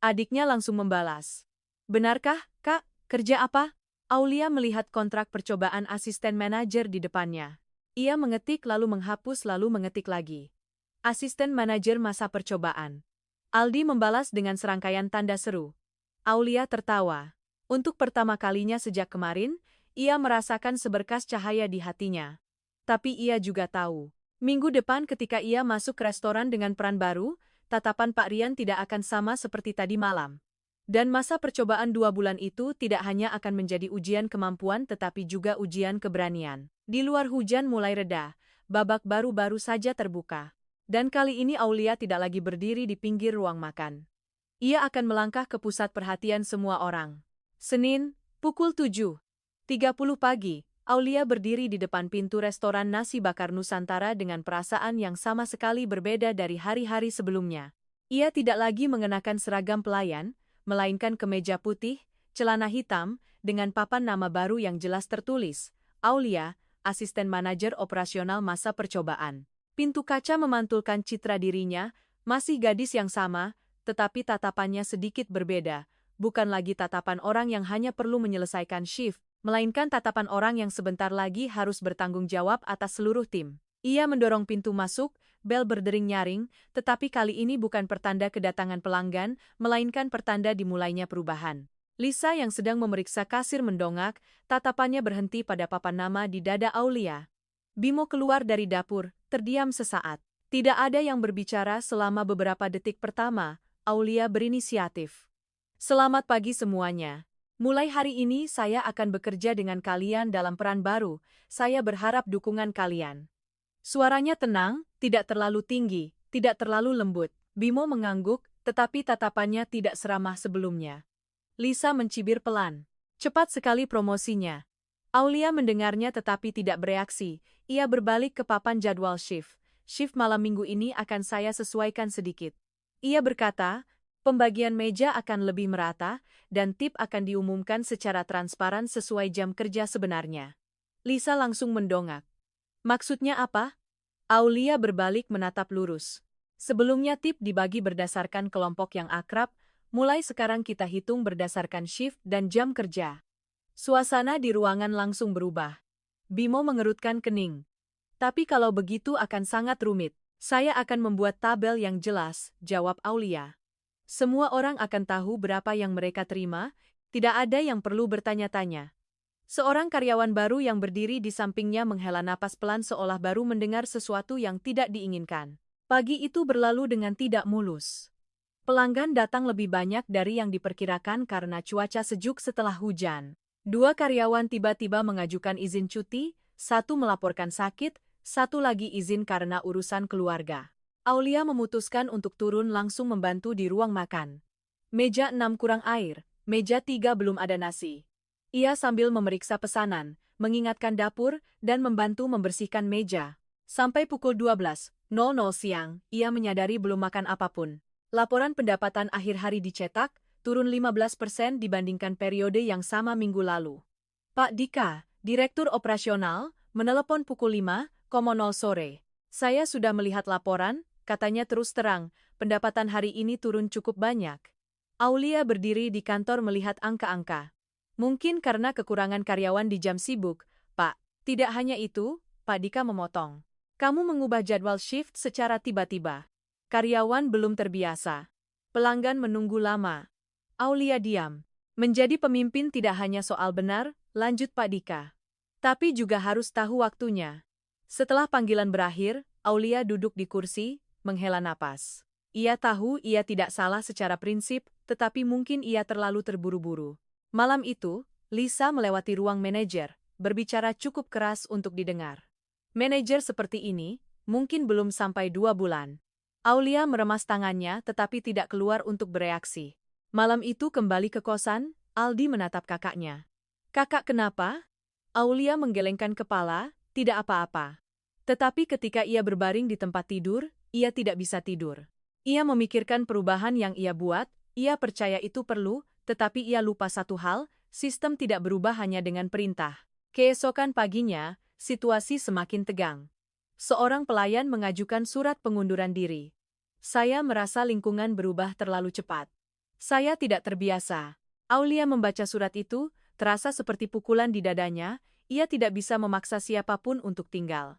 Adiknya langsung membalas. Benarkah, Kak? Kerja apa? Aulia melihat kontrak percobaan asisten manajer di depannya. Ia mengetik lalu menghapus lalu mengetik lagi. Asisten manajer masa percobaan. Aldi membalas dengan serangkaian tanda seru. Aulia tertawa. Untuk pertama kalinya sejak kemarin, ia merasakan seberkas cahaya di hatinya. Tapi ia juga tahu, minggu depan ketika ia masuk restoran dengan peran baru, tatapan Pak Rian tidak akan sama seperti tadi malam. Dan masa percobaan 2 bulan itu tidak hanya akan menjadi ujian kemampuan tetapi juga ujian keberanian. Di luar hujan mulai reda, babak baru-baru saja terbuka. Dan kali ini Aulia tidak lagi berdiri di pinggir ruang makan. Ia akan melangkah ke pusat perhatian semua orang. Senin, pukul 7.30 pagi, Aulia berdiri di depan pintu restoran nasi bakar Nusantara dengan perasaan yang sama sekali berbeda dari hari-hari sebelumnya. Ia tidak lagi mengenakan seragam pelayan, melainkan kemeja putih, celana hitam, dengan papan nama baru yang jelas tertulis, Aulia, asisten manajer operasional masa percobaan. Pintu kaca memantulkan citra dirinya, masih gadis yang sama, tetapi tatapannya sedikit berbeda, bukan lagi tatapan orang yang hanya perlu menyelesaikan shift, melainkan tatapan orang yang sebentar lagi harus bertanggung jawab atas seluruh tim. Ia mendorong pintu masuk, bel berdering nyaring, tetapi kali ini bukan pertanda kedatangan pelanggan, melainkan pertanda dimulainya perubahan. Lisa yang sedang memeriksa kasir mendongak, tatapannya berhenti pada papan nama di dada Aulia. Bimo keluar dari dapur, terdiam sesaat. Tidak ada yang berbicara selama beberapa detik pertama, Aulia berinisiatif. Selamat pagi semuanya. Mulai hari ini saya akan bekerja dengan kalian dalam peran baru, saya berharap dukungan kalian. Suaranya tenang, tidak terlalu tinggi, tidak terlalu lembut. Bimo mengangguk, tetapi tatapannya tidak seramah sebelumnya. Lisa mencibir pelan. Cepat sekali promosinya. Aulia mendengarnya tetapi tidak bereaksi. Ia berbalik ke papan jadwal shift. Shift malam minggu ini akan saya sesuaikan sedikit. Ia berkata, pembagian meja akan lebih merata, dan tip akan diumumkan secara transparan sesuai jam kerja sebenarnya. Lisa langsung mendongak. Maksudnya apa? Aulia berbalik menatap lurus. Sebelumnya tip dibagi berdasarkan kelompok yang akrab, mulai sekarang kita hitung berdasarkan shift dan jam kerja. Suasana di ruangan langsung berubah. Bimo mengerutkan kening. Tapi kalau begitu akan sangat rumit. Saya akan membuat tabel yang jelas, jawab Aulia. Semua orang akan tahu berapa yang mereka terima, tidak ada yang perlu bertanya-tanya. Seorang karyawan baru yang berdiri di sampingnya menghela napas pelan seolah baru mendengar sesuatu yang tidak diinginkan. Pagi itu berlalu dengan tidak mulus. Pelanggan datang lebih banyak dari yang diperkirakan karena cuaca sejuk setelah hujan. 2 karyawan tiba-tiba mengajukan izin cuti, 1 melaporkan sakit, 1 lagi izin karena urusan keluarga. Aulia memutuskan untuk turun langsung membantu di ruang makan. Meja 6 kurang air, meja 3 belum ada nasi. Ia sambil memeriksa pesanan, mengingatkan dapur, dan membantu membersihkan meja. Sampai pukul 12.00 siang, ia menyadari belum makan apapun. Laporan pendapatan akhir hari dicetak, turun 15% dibandingkan periode yang sama minggu lalu. Pak Dika, Direktur Operasional, menelepon pukul 5.00 sore. Saya sudah melihat laporan, katanya terus terang, pendapatan hari ini turun cukup banyak. Aulia berdiri di kantor melihat angka-angka. Mungkin karena kekurangan karyawan di jam sibuk, Pak. Tidak hanya itu, Pak Dika memotong. Kamu mengubah jadwal shift secara tiba-tiba. Karyawan belum terbiasa. Pelanggan menunggu lama. Aulia diam. Menjadi pemimpin tidak hanya soal benar, lanjut Pak Dika. Tapi juga harus tahu waktunya. Setelah panggilan berakhir, Aulia duduk di kursi, menghela napas. Ia tahu ia tidak salah secara prinsip, tetapi mungkin ia terlalu terburu-buru. Malam itu, Lisa melewati ruang manajer, berbicara cukup keras untuk didengar. Manajer seperti ini, mungkin belum sampai 2 bulan. Aulia meremas tangannya tetapi tidak keluar untuk bereaksi. Malam itu kembali ke kosan, Aldi menatap kakaknya. Kakak kenapa? Aulia menggelengkan kepala, tidak apa-apa. Tetapi ketika ia berbaring di tempat tidur, ia tidak bisa tidur. Ia memikirkan perubahan yang ia buat, ia percaya itu perlu, tetapi ia lupa satu hal, sistem tidak berubah hanya dengan perintah. Keesokan paginya, situasi semakin tegang. Seorang pelayan mengajukan surat pengunduran diri. Saya merasa lingkungan berubah terlalu cepat. Saya tidak terbiasa. Aulia membaca surat itu, terasa seperti pukulan di dadanya, ia tidak bisa memaksa siapapun untuk tinggal.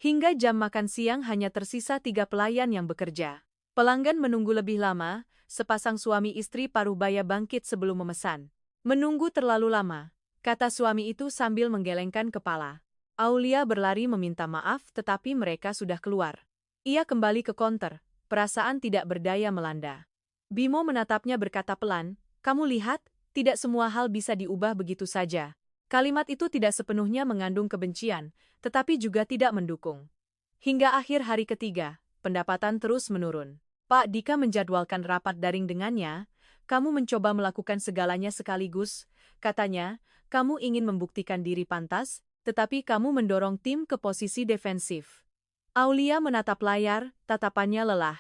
Hingga jam makan siang hanya tersisa 3 pelayan yang bekerja. Pelanggan menunggu lebih lama, sepasang suami istri paruh baya bangkit sebelum memesan. Menunggu terlalu lama, kata suami itu sambil menggelengkan kepala. Aulia berlari meminta maaf tetapi mereka sudah keluar. Ia kembali ke konter, perasaan tidak berdaya melanda. Bimo menatapnya berkata pelan, Kamu lihat, tidak semua hal bisa diubah begitu saja. Kalimat itu tidak sepenuhnya mengandung kebencian, tetapi juga tidak mendukung. Hingga akhir hari ketiga, pendapatan terus menurun. Pak Dika menjadwalkan rapat daring dengannya. Kamu mencoba melakukan segalanya sekaligus. Katanya, kamu ingin membuktikan diri pantas, tetapi kamu mendorong tim ke posisi defensif. Aulia menatap layar, tatapannya lelah.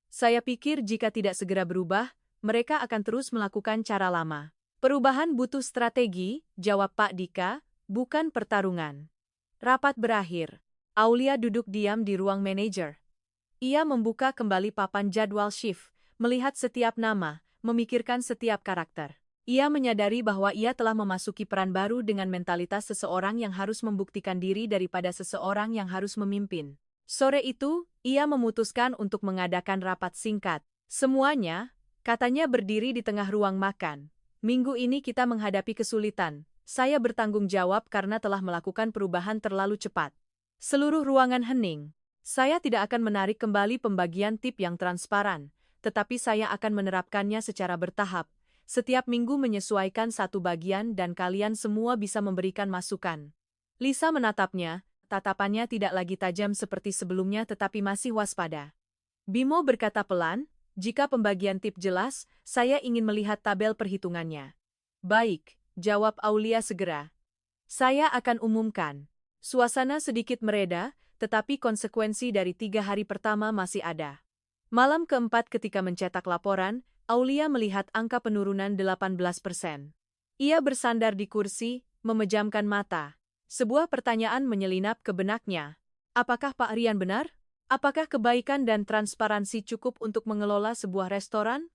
Saya pikir jika tidak segera berubah, mereka akan terus melakukan cara lama. Perubahan butuh strategi, jawab Pak Dika, bukan pertarungan. Rapat berakhir. Aulia duduk diam di ruang manajer. Ia membuka kembali papan jadwal shift, melihat setiap nama, memikirkan setiap karakter. Ia menyadari bahwa ia telah memasuki peran baru dengan mentalitas seseorang yang harus membuktikan diri daripada seseorang yang harus memimpin. Sore itu, ia memutuskan untuk mengadakan rapat singkat. Semuanya, katanya berdiri di tengah ruang makan. Minggu ini kita menghadapi kesulitan. Saya bertanggung jawab karena telah melakukan perubahan terlalu cepat. Seluruh ruangan hening. Saya tidak akan menarik kembali pembagian tip yang transparan, tetapi saya akan menerapkannya secara bertahap. Setiap minggu menyesuaikan satu bagian dan kalian semua bisa memberikan masukan. Lisa menatapnya. Tatapannya tidak lagi tajam seperti sebelumnya tetapi masih waspada. Bimo berkata pelan, jika pembagian tip jelas, saya ingin melihat tabel perhitungannya. Baik, jawab Aulia segera. Saya akan umumkan. Suasana sedikit mereda, tetapi konsekuensi dari 3 hari pertama masih ada. Malam keempat ketika mencetak laporan, Aulia melihat angka penurunan 18%. Ia bersandar di kursi, memejamkan mata. Sebuah pertanyaan menyelinap ke benaknya. Apakah Pak Rian benar? Apakah kebaikan dan transparansi cukup untuk mengelola sebuah restoran?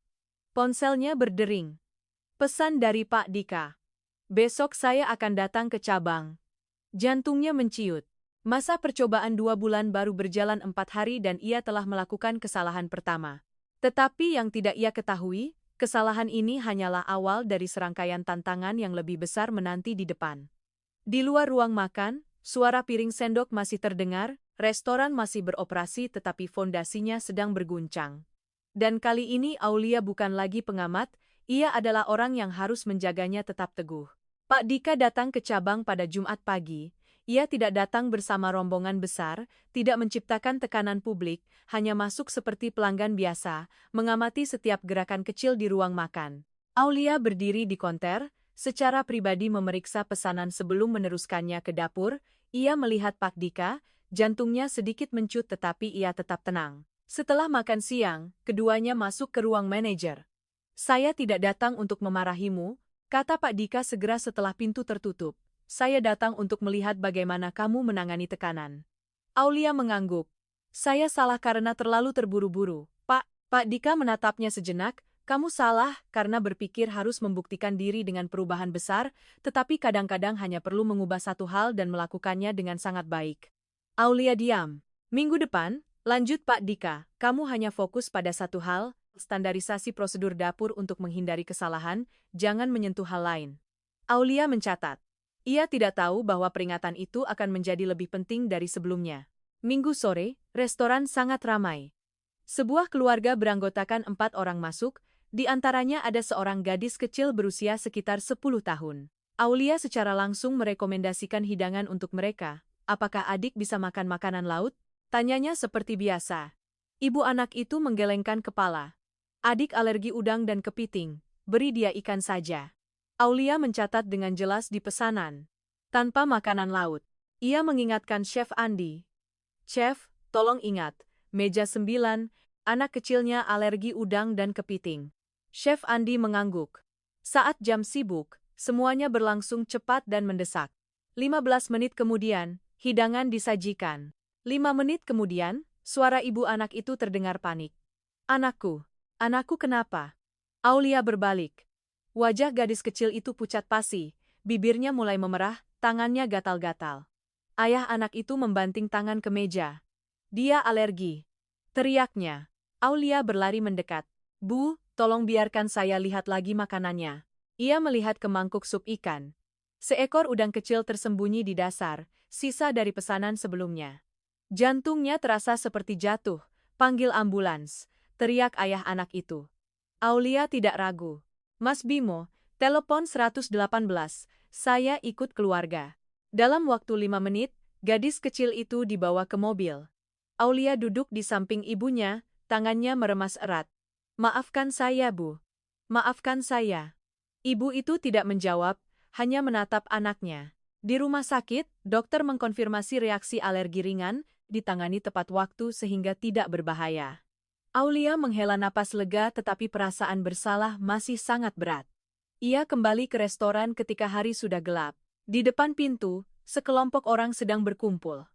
Ponselnya berdering. Pesan dari Pak Dika. Besok saya akan datang ke cabang. Jantungnya menciut. Masa percobaan 2 bulan baru berjalan 4 hari dan ia telah melakukan kesalahan pertama. Tetapi yang tidak ia ketahui, kesalahan ini hanyalah awal dari serangkaian tantangan yang lebih besar menanti di depan. Di luar ruang makan, suara piring sendok masih terdengar, restoran masih beroperasi tetapi fondasinya sedang berguncang. Dan kali ini Aulia bukan lagi pengamat, ia adalah orang yang harus menjaganya tetap teguh. Pak Dika datang ke cabang pada Jumat pagi. Ia tidak datang bersama rombongan besar, tidak menciptakan tekanan publik, hanya masuk seperti pelanggan biasa, mengamati setiap gerakan kecil di ruang makan. Aulia berdiri di konter, secara pribadi memeriksa pesanan sebelum meneruskannya ke dapur. Ia melihat Pak Dika, jantungnya sedikit mencut tetapi ia tetap tenang. Setelah makan siang, keduanya masuk ke ruang manajer. Saya tidak datang untuk memarahimu, kata Pak Dika segera setelah pintu tertutup. Saya datang untuk melihat bagaimana kamu menangani tekanan. Aulia mengangguk. Saya salah karena terlalu terburu-buru. Pak Dika menatapnya sejenak. Kamu salah karena berpikir harus membuktikan diri dengan perubahan besar, tetapi kadang-kadang hanya perlu mengubah satu hal dan melakukannya dengan sangat baik. Aulia diam. Minggu depan, lanjut Pak Dika, kamu hanya fokus pada satu hal, standarisasi prosedur dapur untuk menghindari kesalahan, jangan menyentuh hal lain. Aulia mencatat. Ia tidak tahu bahwa peringatan itu akan menjadi lebih penting dari sebelumnya. Minggu sore, restoran sangat ramai. Sebuah keluarga beranggotakan 4 orang masuk, di antaranya ada seorang gadis kecil berusia sekitar 10 tahun. Aulia secara langsung merekomendasikan hidangan untuk mereka. Apakah adik bisa makan makanan laut? Tanyanya seperti biasa. Ibu anak itu menggelengkan kepala. Adik alergi udang dan kepiting, beri dia ikan saja. Aulia mencatat dengan jelas di pesanan. Tanpa makanan laut. Ia mengingatkan Chef Andi. Chef, tolong ingat, meja 9, anak kecilnya alergi udang dan kepiting. Chef Andi mengangguk. Saat jam sibuk, semuanya berlangsung cepat dan mendesak. 15 menit kemudian, hidangan disajikan. 5 menit kemudian, suara ibu anak itu terdengar panik. Anakku kenapa? Aulia berbalik. Wajah gadis kecil itu pucat pasi, bibirnya mulai memerah, tangannya gatal-gatal. Ayah anak itu membanting tangan ke meja. Dia alergi. Teriaknya. Aulia berlari mendekat. Bu, tolong biarkan saya lihat lagi makanannya. Ia melihat ke mangkuk sup ikan. Seekor udang kecil tersembunyi di dasar, sisa dari pesanan sebelumnya. Jantungnya terasa seperti jatuh. Panggil ambulans, teriak ayah anak itu. Aulia tidak ragu. Mas Bimo, telepon 118, saya ikut keluarga. Dalam waktu 5 menit, gadis kecil itu dibawa ke mobil. Aulia duduk di samping ibunya, tangannya meremas erat. Maafkan saya, Bu. Maafkan saya. Ibu itu tidak menjawab, hanya menatap anaknya. Di rumah sakit, dokter mengkonfirmasi reaksi alergi ringan, ditangani tepat waktu sehingga tidak berbahaya. Aulia menghela napas lega tetapi perasaan bersalah masih sangat berat. Ia kembali ke restoran ketika hari sudah gelap. Di depan pintu, sekelompok orang sedang berkumpul.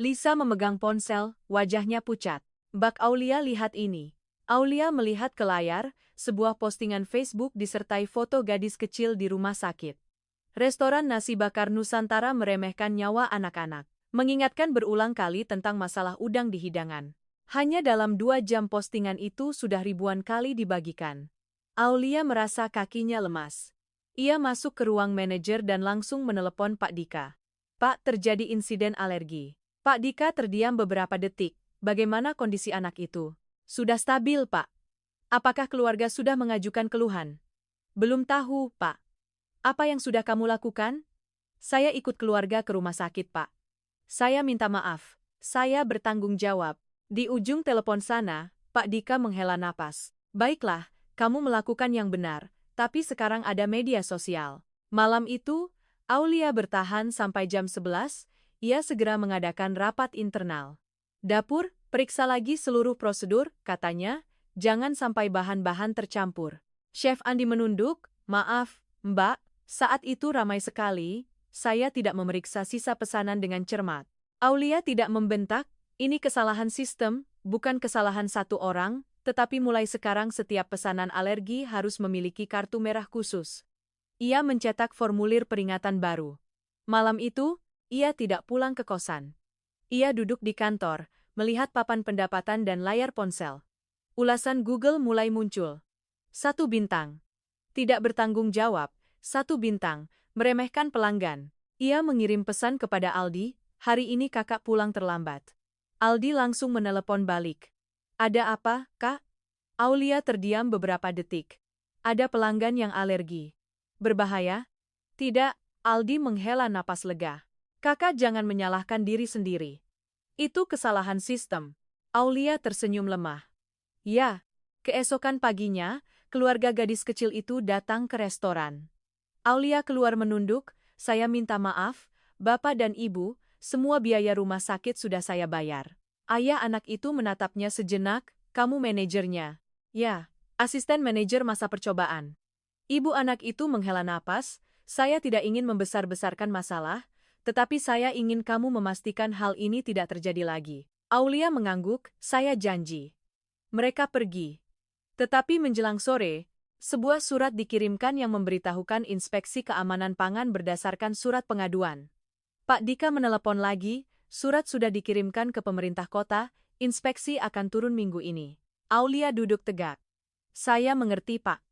Lisa memegang ponsel, wajahnya pucat. Bak Aulia lihat ini. Aulia melihat ke layar, sebuah postingan Facebook disertai foto gadis kecil di rumah sakit. Restoran nasi bakar Nusantara meremehkan nyawa anak-anak, mengingatkan berulang kali tentang masalah udang di hidangan. Hanya dalam 2 jam postingan itu sudah ribuan kali dibagikan. Aulia merasa kakinya lemas. Ia masuk ke ruang manajer dan langsung menelepon Pak Dika. Pak, terjadi insiden alergi. Pak Dika terdiam beberapa detik. Bagaimana kondisi anak itu? Sudah stabil, Pak. Apakah keluarga sudah mengajukan keluhan? Belum tahu, Pak. Apa yang sudah kamu lakukan? Saya ikut keluarga ke rumah sakit, Pak. Saya minta maaf. Saya bertanggung jawab. Di ujung telepon sana, Pak Dika menghela napas. Baiklah, kamu melakukan yang benar, tapi sekarang ada media sosial. Malam itu, Aulia bertahan sampai jam 11, ia segera mengadakan rapat internal. Dapur, periksa lagi seluruh prosedur, katanya, jangan sampai bahan-bahan tercampur. Chef Andi menunduk, maaf, Mbak, saat itu ramai sekali, saya tidak memeriksa sisa pesanan dengan cermat. Aulia tidak membentak, ini kesalahan sistem, bukan kesalahan satu orang, tetapi mulai sekarang setiap pesanan alergi harus memiliki kartu merah khusus. Ia mencetak formulir peringatan baru. Malam itu, ia tidak pulang ke kosan. Ia duduk di kantor, melihat papan pendapatan dan layar ponsel. Ulasan Google mulai muncul. 1 bintang. Tidak bertanggung jawab. 1 bintang, meremehkan pelanggan. Ia mengirim pesan kepada Aldi, hari ini kakak pulang terlambat. Aldi langsung menelepon balik. Ada apa, Kak? Aulia terdiam beberapa detik. Ada pelanggan yang alergi. Berbahaya? Tidak, Aldi menghela napas lega. Kakak jangan menyalahkan diri sendiri. Itu kesalahan sistem. Aulia tersenyum lemah. Ya, keesokan paginya, keluarga gadis kecil itu datang ke restoran. Aulia keluar menunduk, saya minta maaf, Bapak dan Ibu, semua biaya rumah sakit sudah saya bayar. Ayah anak itu menatapnya sejenak, kamu manajernya. Ya, asisten manajer masa percobaan. Ibu anak itu menghela napas, saya tidak ingin membesar-besarkan masalah, tetapi saya ingin kamu memastikan hal ini tidak terjadi lagi. Aulia mengangguk, saya janji. Mereka pergi. Tetapi menjelang sore, sebuah surat dikirimkan yang memberitahukan inspeksi keamanan pangan berdasarkan surat pengaduan. Pak Dika menelepon lagi, surat sudah dikirimkan ke pemerintah kota, inspeksi akan turun minggu ini. Aulia duduk tegak. Saya mengerti, Pak.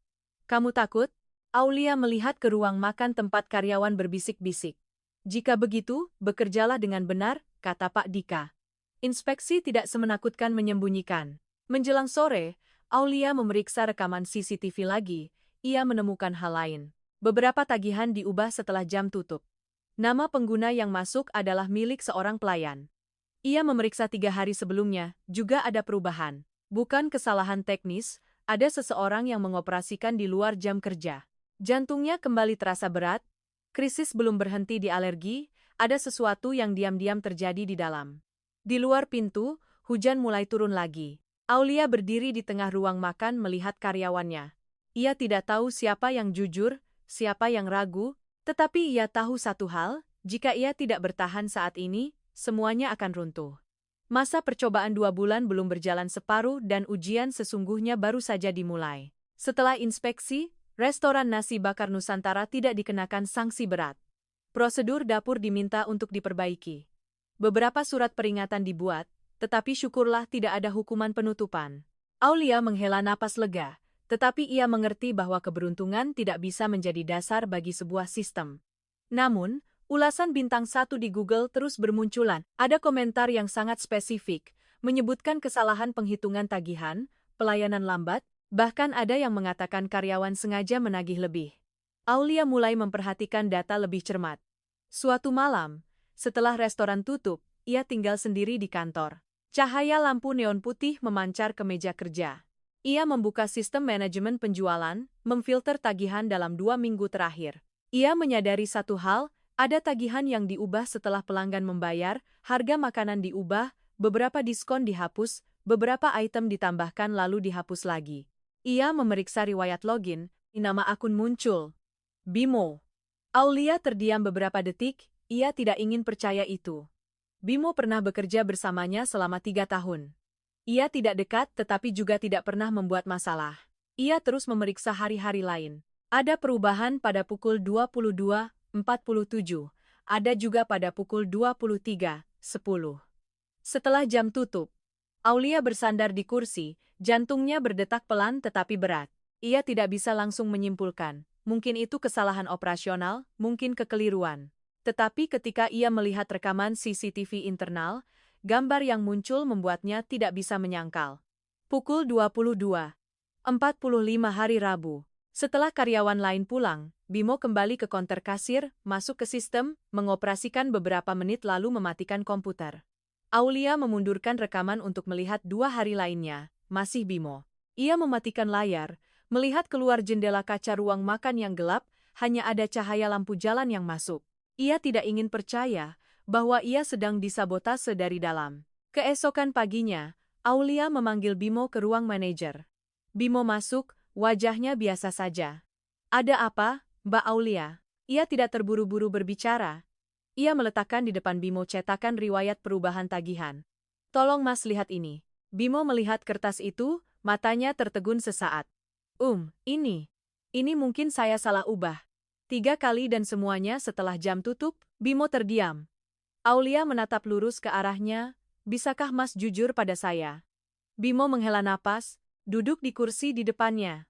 Kamu takut? Aulia melihat ke ruang makan tempat karyawan berbisik-bisik. Jika begitu, bekerjalah dengan benar, kata Pak Dika. Inspeksi tidak semenakutkan menyembunyikan. Menjelang sore, Aulia memeriksa rekaman CCTV lagi, ia menemukan hal lain. Beberapa tagihan diubah setelah jam tutup. Nama pengguna yang masuk adalah milik seorang pelayan. Ia memeriksa 3 hari sebelumnya, juga ada perubahan. Bukan kesalahan teknis, ada seseorang yang mengoperasikan di luar jam kerja. Jantungnya kembali terasa berat, krisis belum berhenti di alergi, ada sesuatu yang diam-diam terjadi di dalam. Di luar pintu, hujan mulai turun lagi. Aulia berdiri di tengah ruang makan melihat karyawannya. Ia tidak tahu siapa yang jujur, siapa yang ragu, tetapi ia tahu satu hal, jika ia tidak bertahan saat ini, semuanya akan runtuh. Masa percobaan 2 bulan belum berjalan separuh dan ujian sesungguhnya baru saja dimulai. Setelah inspeksi, restoran nasi bakar Nusantara tidak dikenakan sanksi berat. Prosedur dapur diminta untuk diperbaiki. Beberapa surat peringatan dibuat, tetapi syukurlah tidak ada hukuman penutupan. Aulia menghela napas lega, tetapi ia mengerti bahwa keberuntungan tidak bisa menjadi dasar bagi sebuah sistem. Namun, ulasan bintang 1 di Google terus bermunculan. Ada komentar yang sangat spesifik, menyebutkan kesalahan penghitungan tagihan, pelayanan lambat, Bahkan ada yang mengatakan karyawan sengaja menagih lebih. Aulia mulai memperhatikan data lebih cermat. Suatu malam, setelah restoran tutup, ia tinggal sendiri di kantor. Cahaya lampu neon putih memancar ke meja kerja. Ia membuka sistem manajemen penjualan, memfilter tagihan dalam 2 minggu terakhir. Ia menyadari satu hal, ada tagihan yang diubah setelah pelanggan membayar, harga makanan diubah, beberapa diskon dihapus, beberapa item ditambahkan lalu dihapus lagi. Ia memeriksa riwayat login, nama akun muncul. Bimo. Aulia terdiam beberapa detik, ia tidak ingin percaya itu. Bimo pernah bekerja bersamanya selama 3 tahun. Ia tidak dekat tetapi juga tidak pernah membuat masalah. Ia terus memeriksa hari-hari lain. Ada perubahan pada pukul 22.47, ada juga pada pukul 23.10. Setelah jam tutup, Aulia bersandar di kursi, jantungnya berdetak pelan tetapi berat. Ia tidak bisa langsung menyimpulkan. Mungkin itu kesalahan operasional, mungkin kekeliruan. Tetapi ketika ia melihat rekaman CCTV internal, gambar yang muncul membuatnya tidak bisa menyangkal. Pukul 22.45 hari Rabu. Setelah karyawan lain pulang, Bimo kembali ke konter kasir, masuk ke sistem, mengoperasikan beberapa menit lalu mematikan komputer. Aulia memundurkan rekaman untuk melihat 2 hari lainnya, masih Bimo. Ia mematikan layar, melihat keluar jendela kaca ruang makan yang gelap, hanya ada cahaya lampu jalan yang masuk. Ia tidak ingin percaya bahwa ia sedang disabotase dari dalam. Keesokan paginya, Aulia memanggil Bimo ke ruang manajer. Bimo masuk, wajahnya biasa saja. Ada apa, Mbak Aulia? Ia tidak terburu-buru berbicara. Ia meletakkan di depan Bimo cetakan riwayat perubahan tagihan. Tolong Mas lihat ini. Bimo melihat kertas itu, matanya tertegun sesaat. Ini mungkin saya salah ubah. 3 kali dan semuanya setelah jam tutup, Bimo terdiam. Aulia menatap lurus ke arahnya, bisakah Mas jujur pada saya? Bimo menghela napas, duduk di kursi di depannya.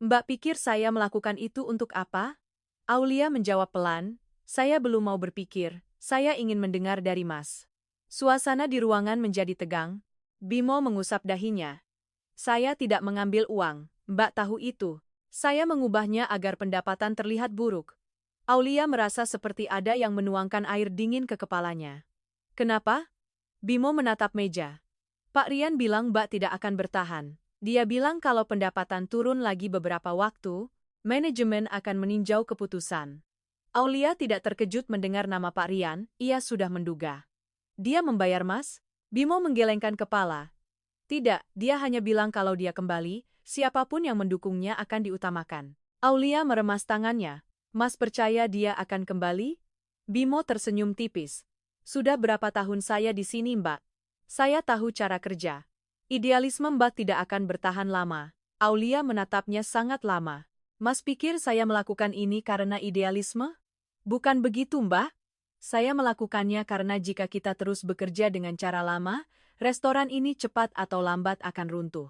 Mbak pikir saya melakukan itu untuk apa? Aulia menjawab pelan, saya belum mau berpikir, saya ingin mendengar dari Mas. Suasana di ruangan menjadi tegang. Bimo mengusap dahinya. Saya tidak mengambil uang. Mbak tahu itu. Saya mengubahnya agar pendapatan terlihat buruk. Aulia merasa seperti ada yang menuangkan air dingin ke kepalanya. Kenapa? Bimo menatap meja. Pak Rian bilang Mbak tidak akan bertahan. Dia bilang kalau pendapatan turun lagi beberapa waktu, manajemen akan meninjau keputusan. Aulia tidak terkejut mendengar nama Pak Rian, ia sudah menduga. Dia membayar Mas? Bimo menggelengkan kepala. Tidak, dia hanya bilang kalau dia kembali, siapapun yang mendukungnya akan diutamakan. Aulia meremas tangannya. Mas percaya dia akan kembali? Bimo tersenyum tipis. Sudah berapa tahun saya di sini, Mbak? Saya tahu cara kerja. Idealisme Mbak tidak akan bertahan lama. Aulia menatapnya sangat lama. Mas pikir saya melakukan ini karena idealisme? Bukan begitu, Mbak. Saya melakukannya karena jika kita terus bekerja dengan cara lama, restoran ini cepat atau lambat akan runtuh.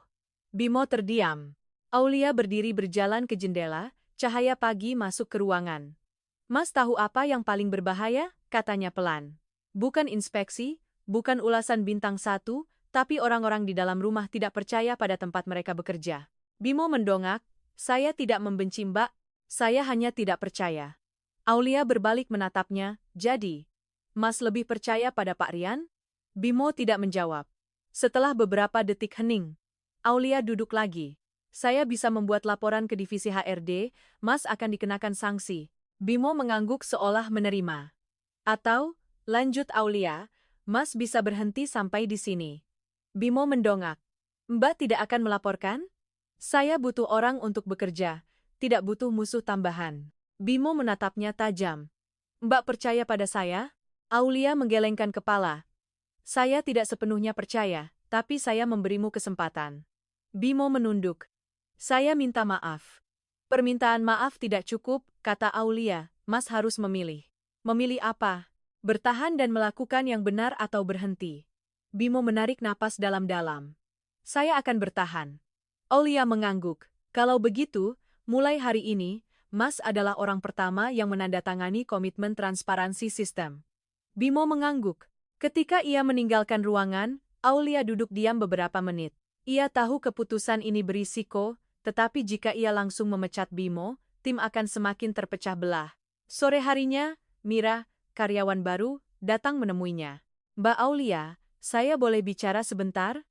Bimo terdiam. Aulia berdiri berjalan ke jendela, cahaya pagi masuk ke ruangan. Mas tahu apa yang paling berbahaya? Katanya pelan. Bukan inspeksi, bukan ulasan bintang 1, tapi orang-orang di dalam rumah tidak percaya pada tempat mereka bekerja. Bimo mendongak, saya tidak membenci Mbak, saya hanya tidak percaya. Aulia berbalik menatapnya, jadi, Mas lebih percaya pada Pak Rian? Bimo tidak menjawab. Setelah beberapa detik hening, Aulia duduk lagi. Saya bisa membuat laporan ke divisi HRD, Mas akan dikenakan sanksi. Bimo mengangguk seolah menerima. Atau, lanjut Aulia, Mas bisa berhenti sampai di sini. Bimo mendongak. Mbak tidak akan melaporkan? Saya butuh orang untuk bekerja, tidak butuh musuh tambahan. Bimo menatapnya tajam. Mbak percaya pada saya? Aulia menggelengkan kepala. Saya tidak sepenuhnya percaya, tapi saya memberimu kesempatan. Bimo menunduk. Saya minta maaf. Permintaan maaf tidak cukup, kata Aulia, Mas harus memilih. Memilih apa? Bertahan dan melakukan yang benar atau berhenti? Bimo menarik napas dalam-dalam. Saya akan bertahan. Aulia mengangguk. Kalau begitu, mulai hari ini, Mas adalah orang pertama yang menandatangani komitmen transparansi sistem. Bimo mengangguk. Ketika ia meninggalkan ruangan, Aulia duduk diam beberapa menit. Ia tahu keputusan ini berisiko, Tetapi jika ia langsung memecat Bimo, tim akan semakin terpecah belah. Sore harinya, Mira, karyawan baru, datang menemuinya. Mbak Aulia, saya boleh bicara sebentar?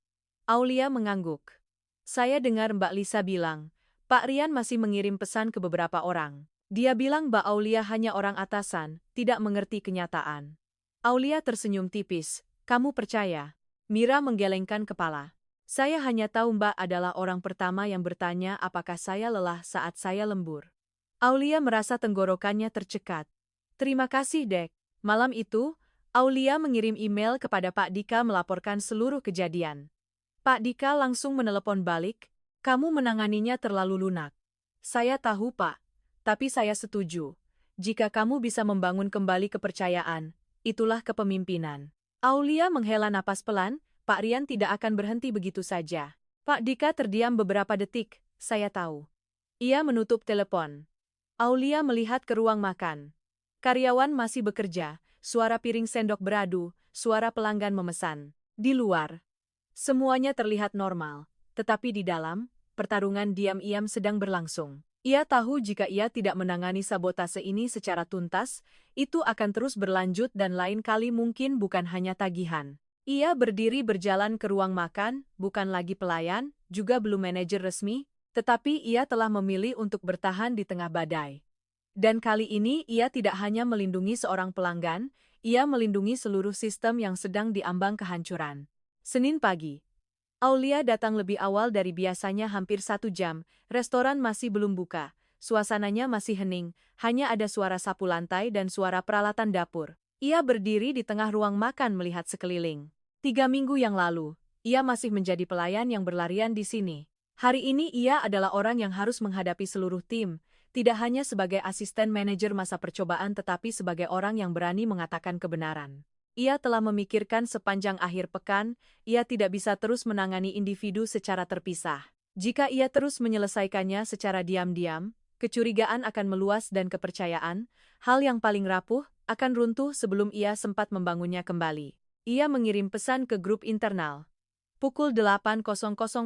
Aulia mengangguk. Saya dengar Mbak Lisa bilang, Pak Rian masih mengirim pesan ke beberapa orang. Dia bilang Mbak Aulia hanya orang atasan, tidak mengerti kenyataan. Aulia tersenyum tipis. Kamu percaya? Mira menggelengkan kepala. Saya hanya tahu Mbak adalah orang pertama yang bertanya apakah saya lelah saat saya lembur. Aulia merasa tenggorokannya tercekat. Terima kasih, Dek. Malam itu, Aulia mengirim email kepada Pak Dika melaporkan seluruh kejadian. Pak Dika langsung menelepon balik, kamu menanganinya terlalu lunak. Saya tahu, Pak. Tapi saya setuju. Jika kamu bisa membangun kembali kepercayaan, itulah kepemimpinan. Aulia menghela napas pelan, Pak Rian tidak akan berhenti begitu saja. Pak Dika terdiam beberapa detik, saya tahu. Ia menutup telepon. Aulia melihat ke ruang makan. Karyawan masih bekerja, suara piring sendok beradu, suara pelanggan memesan. Di luar, semuanya terlihat normal, tetapi di dalam, pertarungan diam-diam sedang berlangsung. Ia tahu jika ia tidak menangani sabotase ini secara tuntas, itu akan terus berlanjut dan lain kali mungkin bukan hanya tagihan. Ia berdiri berjalan ke ruang makan, bukan lagi pelayan, juga belum manajer resmi, tetapi ia telah memilih untuk bertahan di tengah badai. Dan kali ini ia tidak hanya melindungi seorang pelanggan, ia melindungi seluruh sistem yang sedang diambang kehancuran. Senin pagi. Aulia datang lebih awal dari biasanya hampir 1 jam, restoran masih belum buka, suasananya masih hening, hanya ada suara sapu lantai dan suara peralatan dapur. Ia berdiri di tengah ruang makan melihat sekeliling. 3 minggu yang lalu, ia masih menjadi pelayan yang berlarian di sini. Hari ini ia adalah orang yang harus menghadapi seluruh tim, tidak hanya sebagai asisten manajer masa percobaan tetapi sebagai orang yang berani mengatakan kebenaran. Ia telah memikirkan sepanjang akhir pekan, ia tidak bisa terus menangani individu secara terpisah. Jika ia terus menyelesaikannya secara diam-diam, kecurigaan akan meluas dan kepercayaan, hal yang paling rapuh, akan runtuh sebelum ia sempat membangunnya kembali. Ia mengirim pesan ke grup internal. Pukul 8.00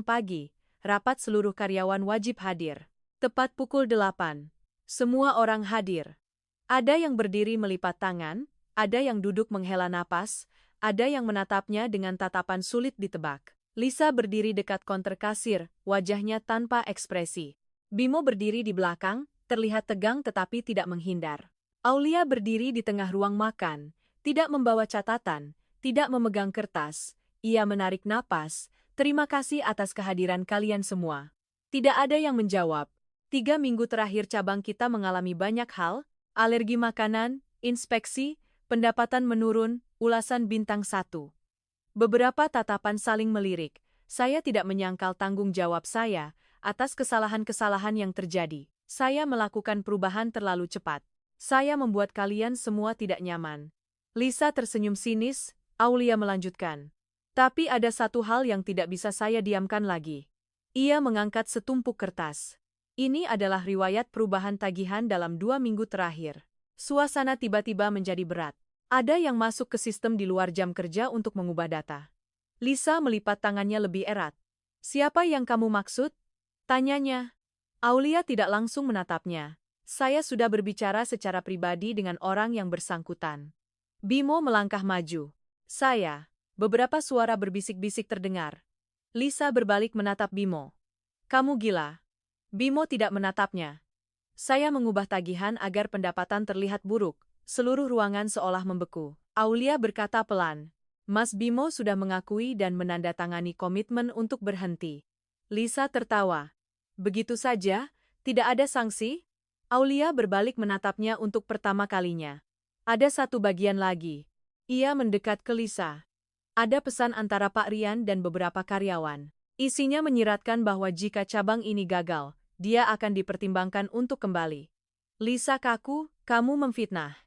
pagi, rapat seluruh karyawan wajib hadir. Tepat pukul 8, semua orang hadir. Ada yang berdiri melipat tangan, ada yang duduk menghela napas, ada yang menatapnya dengan tatapan sulit ditebak. Lisa berdiri dekat konter kasir, wajahnya tanpa ekspresi. Bimo berdiri di belakang, terlihat tegang tetapi tidak menghindar. Aulia berdiri di tengah ruang makan, tidak membawa catatan, tidak memegang kertas. Ia menarik napas, terima kasih atas kehadiran kalian semua. Tidak ada yang menjawab. 3 minggu terakhir cabang kita mengalami banyak hal, alergi makanan, inspeksi, pendapatan menurun, ulasan bintang 1. Beberapa tatapan saling melirik. Saya tidak menyangkal tanggung jawab saya atas kesalahan-kesalahan yang terjadi. Saya melakukan perubahan terlalu cepat. Saya membuat kalian semua tidak nyaman. Lisa tersenyum sinis, Aulia melanjutkan. Tapi ada satu hal yang tidak bisa saya diamkan lagi. Ia mengangkat setumpuk kertas. Ini adalah riwayat perubahan tagihan dalam 2 minggu terakhir. Suasana tiba-tiba menjadi berat. Ada yang masuk ke sistem di luar jam kerja untuk mengubah data. Lisa melipat tangannya lebih erat. Siapa yang kamu maksud? Tanyanya. Aulia tidak langsung menatapnya. Saya sudah berbicara secara pribadi dengan orang yang bersangkutan. Bimo melangkah maju. Saya. Beberapa suara berbisik-bisik terdengar. Lisa berbalik menatap Bimo. Kamu gila. Bimo tidak menatapnya. Saya mengubah tagihan agar pendapatan terlihat buruk. Seluruh ruangan seolah membeku. Aulia berkata pelan. Mas Bimo sudah mengakui dan menandatangani komitmen untuk berhenti. Lisa tertawa. Begitu saja? Tidak ada sanksi? Aulia berbalik menatapnya untuk pertama kalinya. Ada satu bagian lagi. Ia mendekat ke Lisa. Ada pesan antara Pak Rian dan beberapa karyawan. Isinya menyiratkan bahwa jika cabang ini gagal, dia akan dipertimbangkan untuk kembali. Lisa kaku, kamu memfitnah.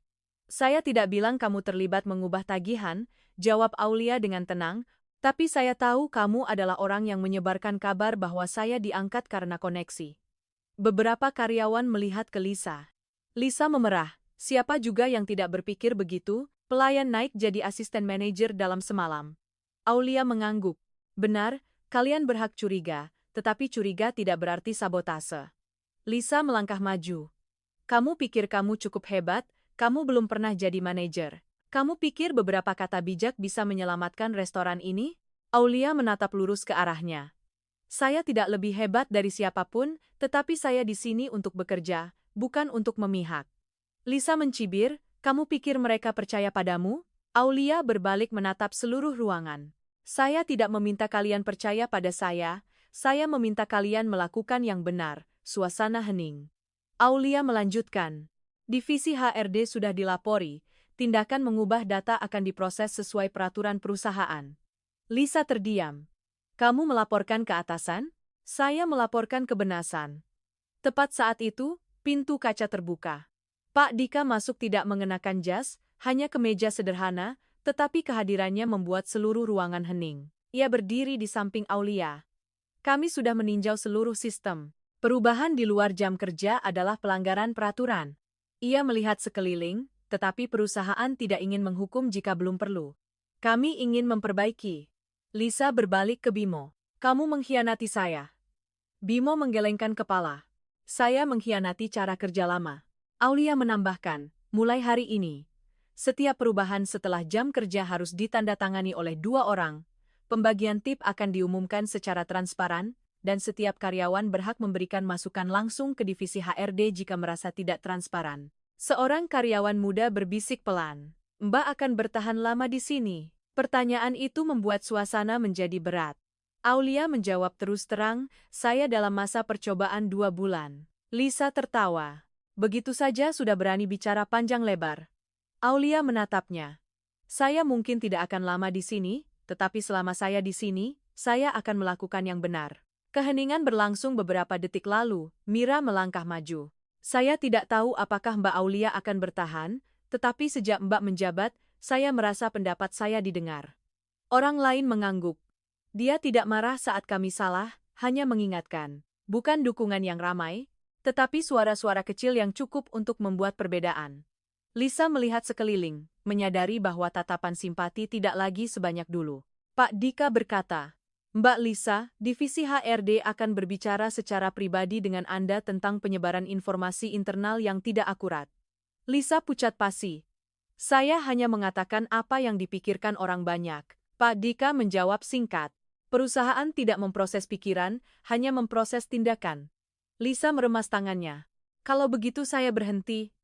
Saya tidak bilang kamu terlibat mengubah tagihan, jawab Aulia dengan tenang, tapi saya tahu kamu adalah orang yang menyebarkan kabar bahwa saya diangkat karena koneksi. Beberapa karyawan melihat ke Lisa. Lisa memerah, siapa juga yang tidak berpikir begitu, pelayan naik jadi asisten manajer dalam semalam. Aulia mengangguk. Benar, kalian berhak curiga, tetapi curiga tidak berarti sabotase. Lisa melangkah maju. Kamu pikir kamu cukup hebat, kamu belum pernah jadi manajer. Kamu pikir beberapa kata bijak bisa menyelamatkan restoran ini? Aulia menatap lurus ke arahnya. Saya tidak lebih hebat dari siapapun, tetapi saya di sini untuk bekerja, bukan untuk memihak. Lisa mencibir, kamu pikir mereka percaya padamu? Aulia berbalik menatap seluruh ruangan. Saya tidak meminta kalian percaya pada saya meminta kalian melakukan yang benar. Suasana hening. Aulia melanjutkan. Divisi HRD sudah dilapori, tindakan mengubah data akan diproses sesuai peraturan perusahaan. Lisa terdiam. Kamu melaporkan ke atasan? Saya melaporkan ke Benasan. Tepat saat itu, pintu kaca terbuka. Pak Dika masuk tidak mengenakan jas, hanya kemeja sederhana, tetapi kehadirannya membuat seluruh ruangan hening. Ia berdiri di samping Aulia. Kami sudah meninjau seluruh sistem. Perubahan di luar jam kerja adalah pelanggaran peraturan. Ia melihat sekeliling, tetapi perusahaan tidak ingin menghukum jika belum perlu. Kami ingin memperbaiki. Lisa berbalik ke Bimo. Kamu mengkhianati saya. Bimo menggelengkan kepala. Saya mengkhianati cara kerja lama. Aulia menambahkan, mulai hari ini, setiap perubahan setelah jam kerja harus ditandatangani oleh 2 orang. Pembagian tip akan diumumkan secara transparan, dan setiap karyawan berhak memberikan masukan langsung ke divisi HRD jika merasa tidak transparan. Seorang karyawan muda berbisik pelan. Mbak akan bertahan lama di sini. Pertanyaan itu membuat suasana menjadi berat. Aulia menjawab terus terang, saya dalam masa percobaan 2 bulan. Lisa tertawa. Begitu saja sudah berani bicara panjang lebar. Aulia menatapnya. Saya mungkin tidak akan lama di sini, tetapi selama saya di sini, saya akan melakukan yang benar. Keheningan berlangsung beberapa detik lalu, Mira melangkah maju. Saya tidak tahu apakah Mbak Aulia akan bertahan, tetapi sejak Mbak menjabat, saya merasa pendapat saya didengar. Orang lain mengangguk. Dia tidak marah saat kami salah, hanya mengingatkan. Bukan dukungan yang ramai, tetapi suara-suara kecil yang cukup untuk membuat perbedaan. Lisa melihat sekeliling, menyadari bahwa tatapan simpati tidak lagi sebanyak dulu. Pak Dika berkata, Mbak Lisa, divisi HRD akan berbicara secara pribadi dengan Anda tentang penyebaran informasi internal yang tidak akurat. Lisa pucat pasi. Saya hanya mengatakan apa yang dipikirkan orang banyak. Pak Dika menjawab singkat. Perusahaan tidak memproses pikiran, hanya memproses tindakan. Lisa meremas tangannya. Kalau begitu saya berhenti.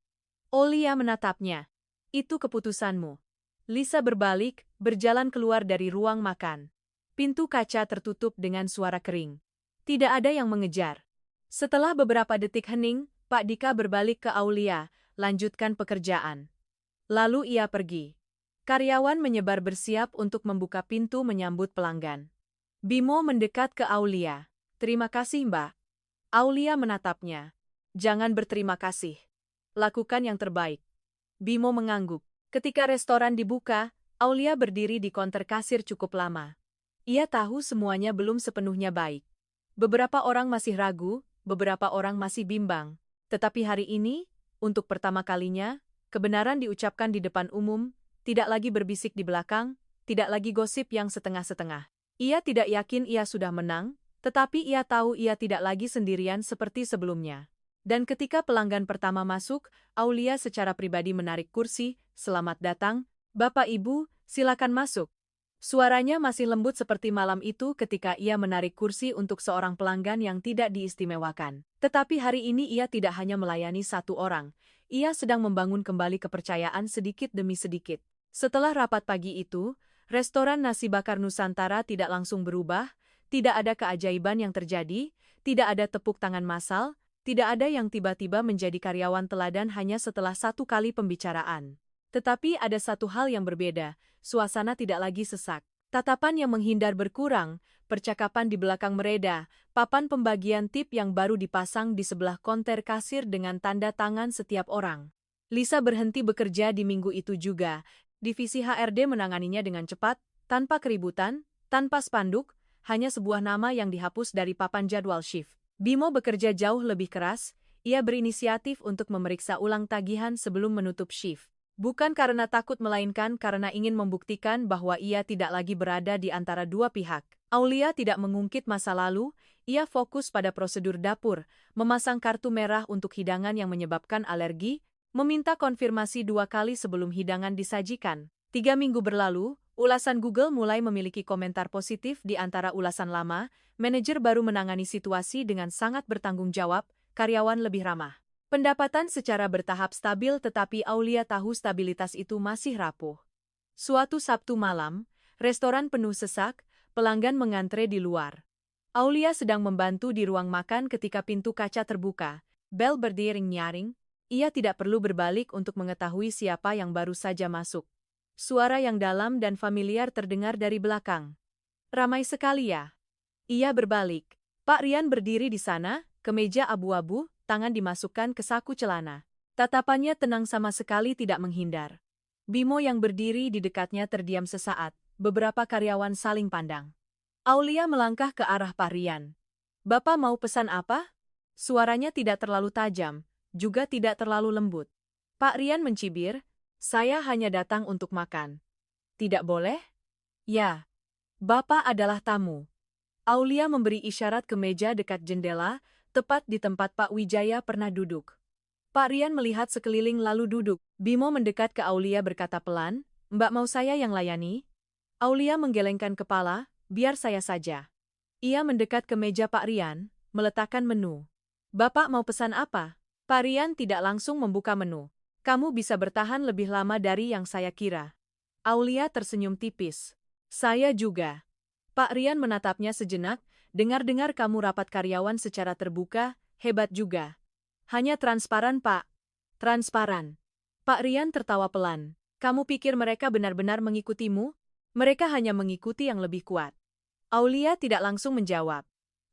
Aulia menatapnya. Itu keputusanmu. Lisa berbalik, berjalan keluar dari ruang makan. Pintu kaca tertutup dengan suara kering. Tidak ada yang mengejar. Setelah beberapa detik hening, Pak Dika berbalik ke Aulia, lanjutkan pekerjaan. Lalu ia pergi. Karyawan menyebar bersiap untuk membuka pintu menyambut pelanggan. Bimo mendekat ke Aulia. Terima kasih, Mbak. Aulia menatapnya. Jangan berterima kasih. Lakukan yang terbaik. Bimo mengangguk. Ketika restoran dibuka, Aulia berdiri di konter kasir cukup lama. Ia tahu semuanya belum sepenuhnya baik. Beberapa orang masih ragu, beberapa orang masih bimbang. Tetapi hari ini, untuk pertama kalinya, kebenaran diucapkan di depan umum, tidak lagi berbisik di belakang, tidak lagi gosip yang setengah-setengah. Ia tidak yakin ia sudah menang, tetapi ia tahu ia tidak lagi sendirian seperti sebelumnya. Dan ketika pelanggan pertama masuk, Aulia secara pribadi menarik kursi, selamat datang, Bapak Ibu, silakan masuk. Suaranya masih lembut seperti malam itu ketika ia menarik kursi untuk seorang pelanggan yang tidak diistimewakan. Tetapi hari ini ia tidak hanya melayani satu orang, ia sedang membangun kembali kepercayaan sedikit demi sedikit. Setelah rapat pagi itu, restoran nasi bakar Nusantara tidak langsung berubah, tidak ada keajaiban yang terjadi, tidak ada tepuk tangan massal, tidak ada yang tiba-tiba menjadi karyawan teladan hanya setelah 1 kali pembicaraan. Tetapi ada satu hal yang berbeda, suasana tidak lagi sesak. Tatapan yang menghindar berkurang, percakapan di belakang mereda, papan pembagian tip yang baru dipasang di sebelah konter kasir dengan tanda tangan setiap orang. Lisa berhenti bekerja di minggu itu juga. Divisi HRD menanganinya dengan cepat, tanpa keributan, tanpa spanduk, hanya sebuah nama yang dihapus dari papan jadwal shift. Bimo bekerja jauh lebih keras, ia berinisiatif untuk memeriksa ulang tagihan sebelum menutup shift. Bukan karena takut melainkan karena ingin membuktikan bahwa ia tidak lagi berada di antara dua pihak. Aulia tidak mengungkit masa lalu, ia fokus pada prosedur dapur, memasang kartu merah untuk hidangan yang menyebabkan alergi, meminta konfirmasi 2 kali sebelum hidangan disajikan. 3 minggu berlalu, ulasan Google mulai memiliki komentar positif di antara ulasan lama, manajer baru menangani situasi dengan sangat bertanggung jawab, karyawan lebih ramah. Pendapatan secara bertahap stabil tetapi Aulia tahu stabilitas itu masih rapuh. Suatu Sabtu malam, restoran penuh sesak, pelanggan mengantre di luar. Aulia sedang membantu di ruang makan ketika pintu kaca terbuka, bel berdering nyaring, ia tidak perlu berbalik untuk mengetahui siapa yang baru saja masuk. Suara yang dalam dan familiar terdengar dari belakang. Ramai sekali ya. Ia berbalik. Pak Rian berdiri di sana, kemeja abu-abu, tangan dimasukkan ke saku celana. Tatapannya tenang sama sekali tidak menghindar. Bimo yang berdiri di dekatnya terdiam sesaat, beberapa karyawan saling pandang. Aulia melangkah ke arah Pak Rian. Bapak mau pesan apa? Suaranya tidak terlalu tajam, juga tidak terlalu lembut. Pak Rian mencibir, saya hanya datang untuk makan. Tidak boleh? Ya. Bapak adalah tamu. Aulia memberi isyarat ke meja dekat jendela, tepat di tempat Pak Wijaya pernah duduk. Pak Rian melihat sekeliling lalu duduk. Bimo mendekat ke Aulia berkata pelan, Mbak mau saya yang layani? Aulia menggelengkan kepala, biar saya saja. Ia mendekat ke meja Pak Rian, meletakkan menu. Bapak mau pesan apa? Pak Rian tidak langsung membuka menu. Kamu bisa bertahan lebih lama dari yang saya kira. Aulia tersenyum tipis. Saya juga. Pak Rian menatapnya sejenak, dengar-dengar kamu rapat karyawan secara terbuka, hebat juga. Hanya transparan, Pak. Transparan. Pak Rian tertawa pelan. Kamu pikir mereka benar-benar mengikutimu? Mereka hanya mengikuti yang lebih kuat. Aulia tidak langsung menjawab.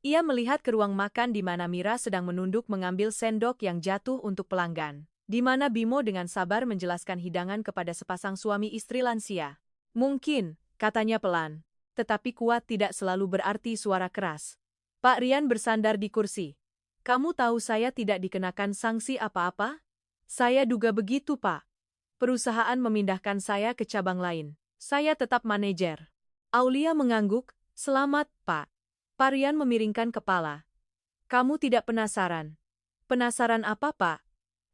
Ia melihat ke ruang makan di mana Mira sedang menunduk mengambil sendok yang jatuh untuk pelanggan. Di mana Bimo dengan sabar menjelaskan hidangan kepada sepasang suami istri lansia. Mungkin, katanya pelan. Tetapi kuat tidak selalu berarti suara keras. Pak Rian bersandar di kursi. Kamu tahu saya tidak dikenakan sanksi apa-apa? Saya duga begitu, Pak. Perusahaan memindahkan saya ke cabang lain. Saya tetap manajer. Aulia mengangguk, selamat, Pak. Pak Rian memiringkan kepala. Kamu tidak penasaran? Penasaran apa, Pak?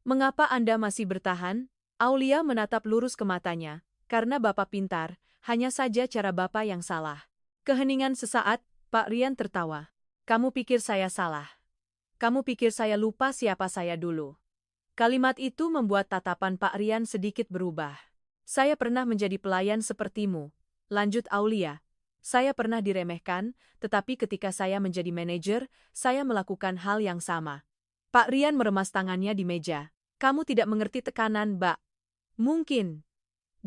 Mengapa Anda masih bertahan? Aulia menatap lurus ke matanya. Karena Bapak pintar, hanya saja cara Bapak yang salah. Keheningan sesaat, Pak Rian tertawa. Kamu pikir saya salah? Kamu pikir saya lupa siapa saya dulu? Kalimat itu membuat tatapan Pak Rian sedikit berubah. Saya pernah menjadi pelayan sepertimu, lanjut Aulia. Saya pernah diremehkan, tetapi ketika saya menjadi manajer, saya melakukan hal yang sama. Pak Rian meremas tangannya di meja. Kamu tidak mengerti tekanan, Mbak. Mungkin.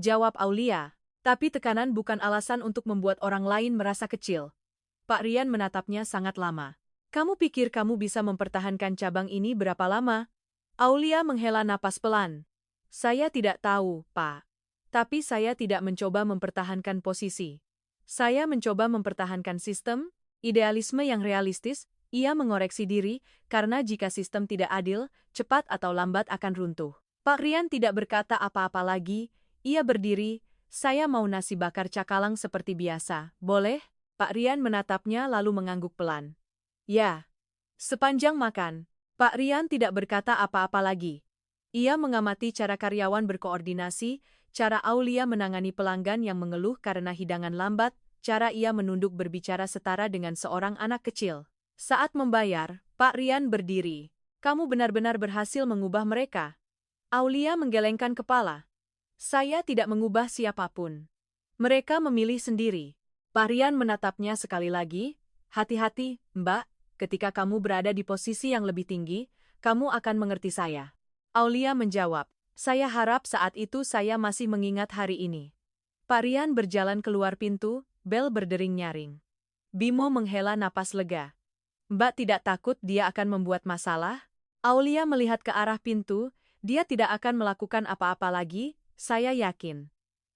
Jawab Aulia. Tapi tekanan bukan alasan untuk membuat orang lain merasa kecil. Pak Rian menatapnya sangat lama. Kamu pikir kamu bisa mempertahankan cabang ini berapa lama? Aulia menghela napas pelan. Saya tidak tahu, Pak. Tapi saya tidak mencoba mempertahankan posisi. Saya mencoba mempertahankan sistem, idealisme yang realistis, ia mengoreksi diri, karena jika sistem tidak adil, cepat atau lambat akan runtuh. Pak Rian tidak berkata apa-apa lagi, ia berdiri, saya mau nasi bakar cakalang seperti biasa, boleh? Pak Rian menatapnya lalu mengangguk pelan. Ya. Sepanjang makan, Pak Rian tidak berkata apa-apa lagi. Ia mengamati cara karyawan berkoordinasi, cara Aulia menangani pelanggan yang mengeluh karena hidangan lambat, cara ia menunduk berbicara setara dengan seorang anak kecil. Saat membayar, Pak Rian berdiri. Kamu benar-benar berhasil mengubah mereka. Aulia menggelengkan kepala. Saya tidak mengubah siapapun. Mereka memilih sendiri. Pak Rian menatapnya sekali lagi. Hati-hati, Mbak, ketika kamu berada di posisi yang lebih tinggi, kamu akan mengerti saya. Aulia menjawab, saya harap saat itu saya masih mengingat hari ini. Pak Rian berjalan keluar pintu, bel berdering nyaring. Bimo menghela napas lega. Mbak tidak takut dia akan membuat masalah? Aulia melihat ke arah pintu, dia tidak akan melakukan apa-apa lagi, saya yakin.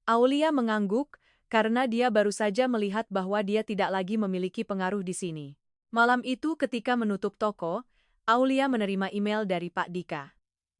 Aulia mengangguk, karena dia baru saja melihat bahwa dia tidak lagi memiliki pengaruh di sini. Malam itu ketika menutup toko, Aulia menerima email dari Pak Dika.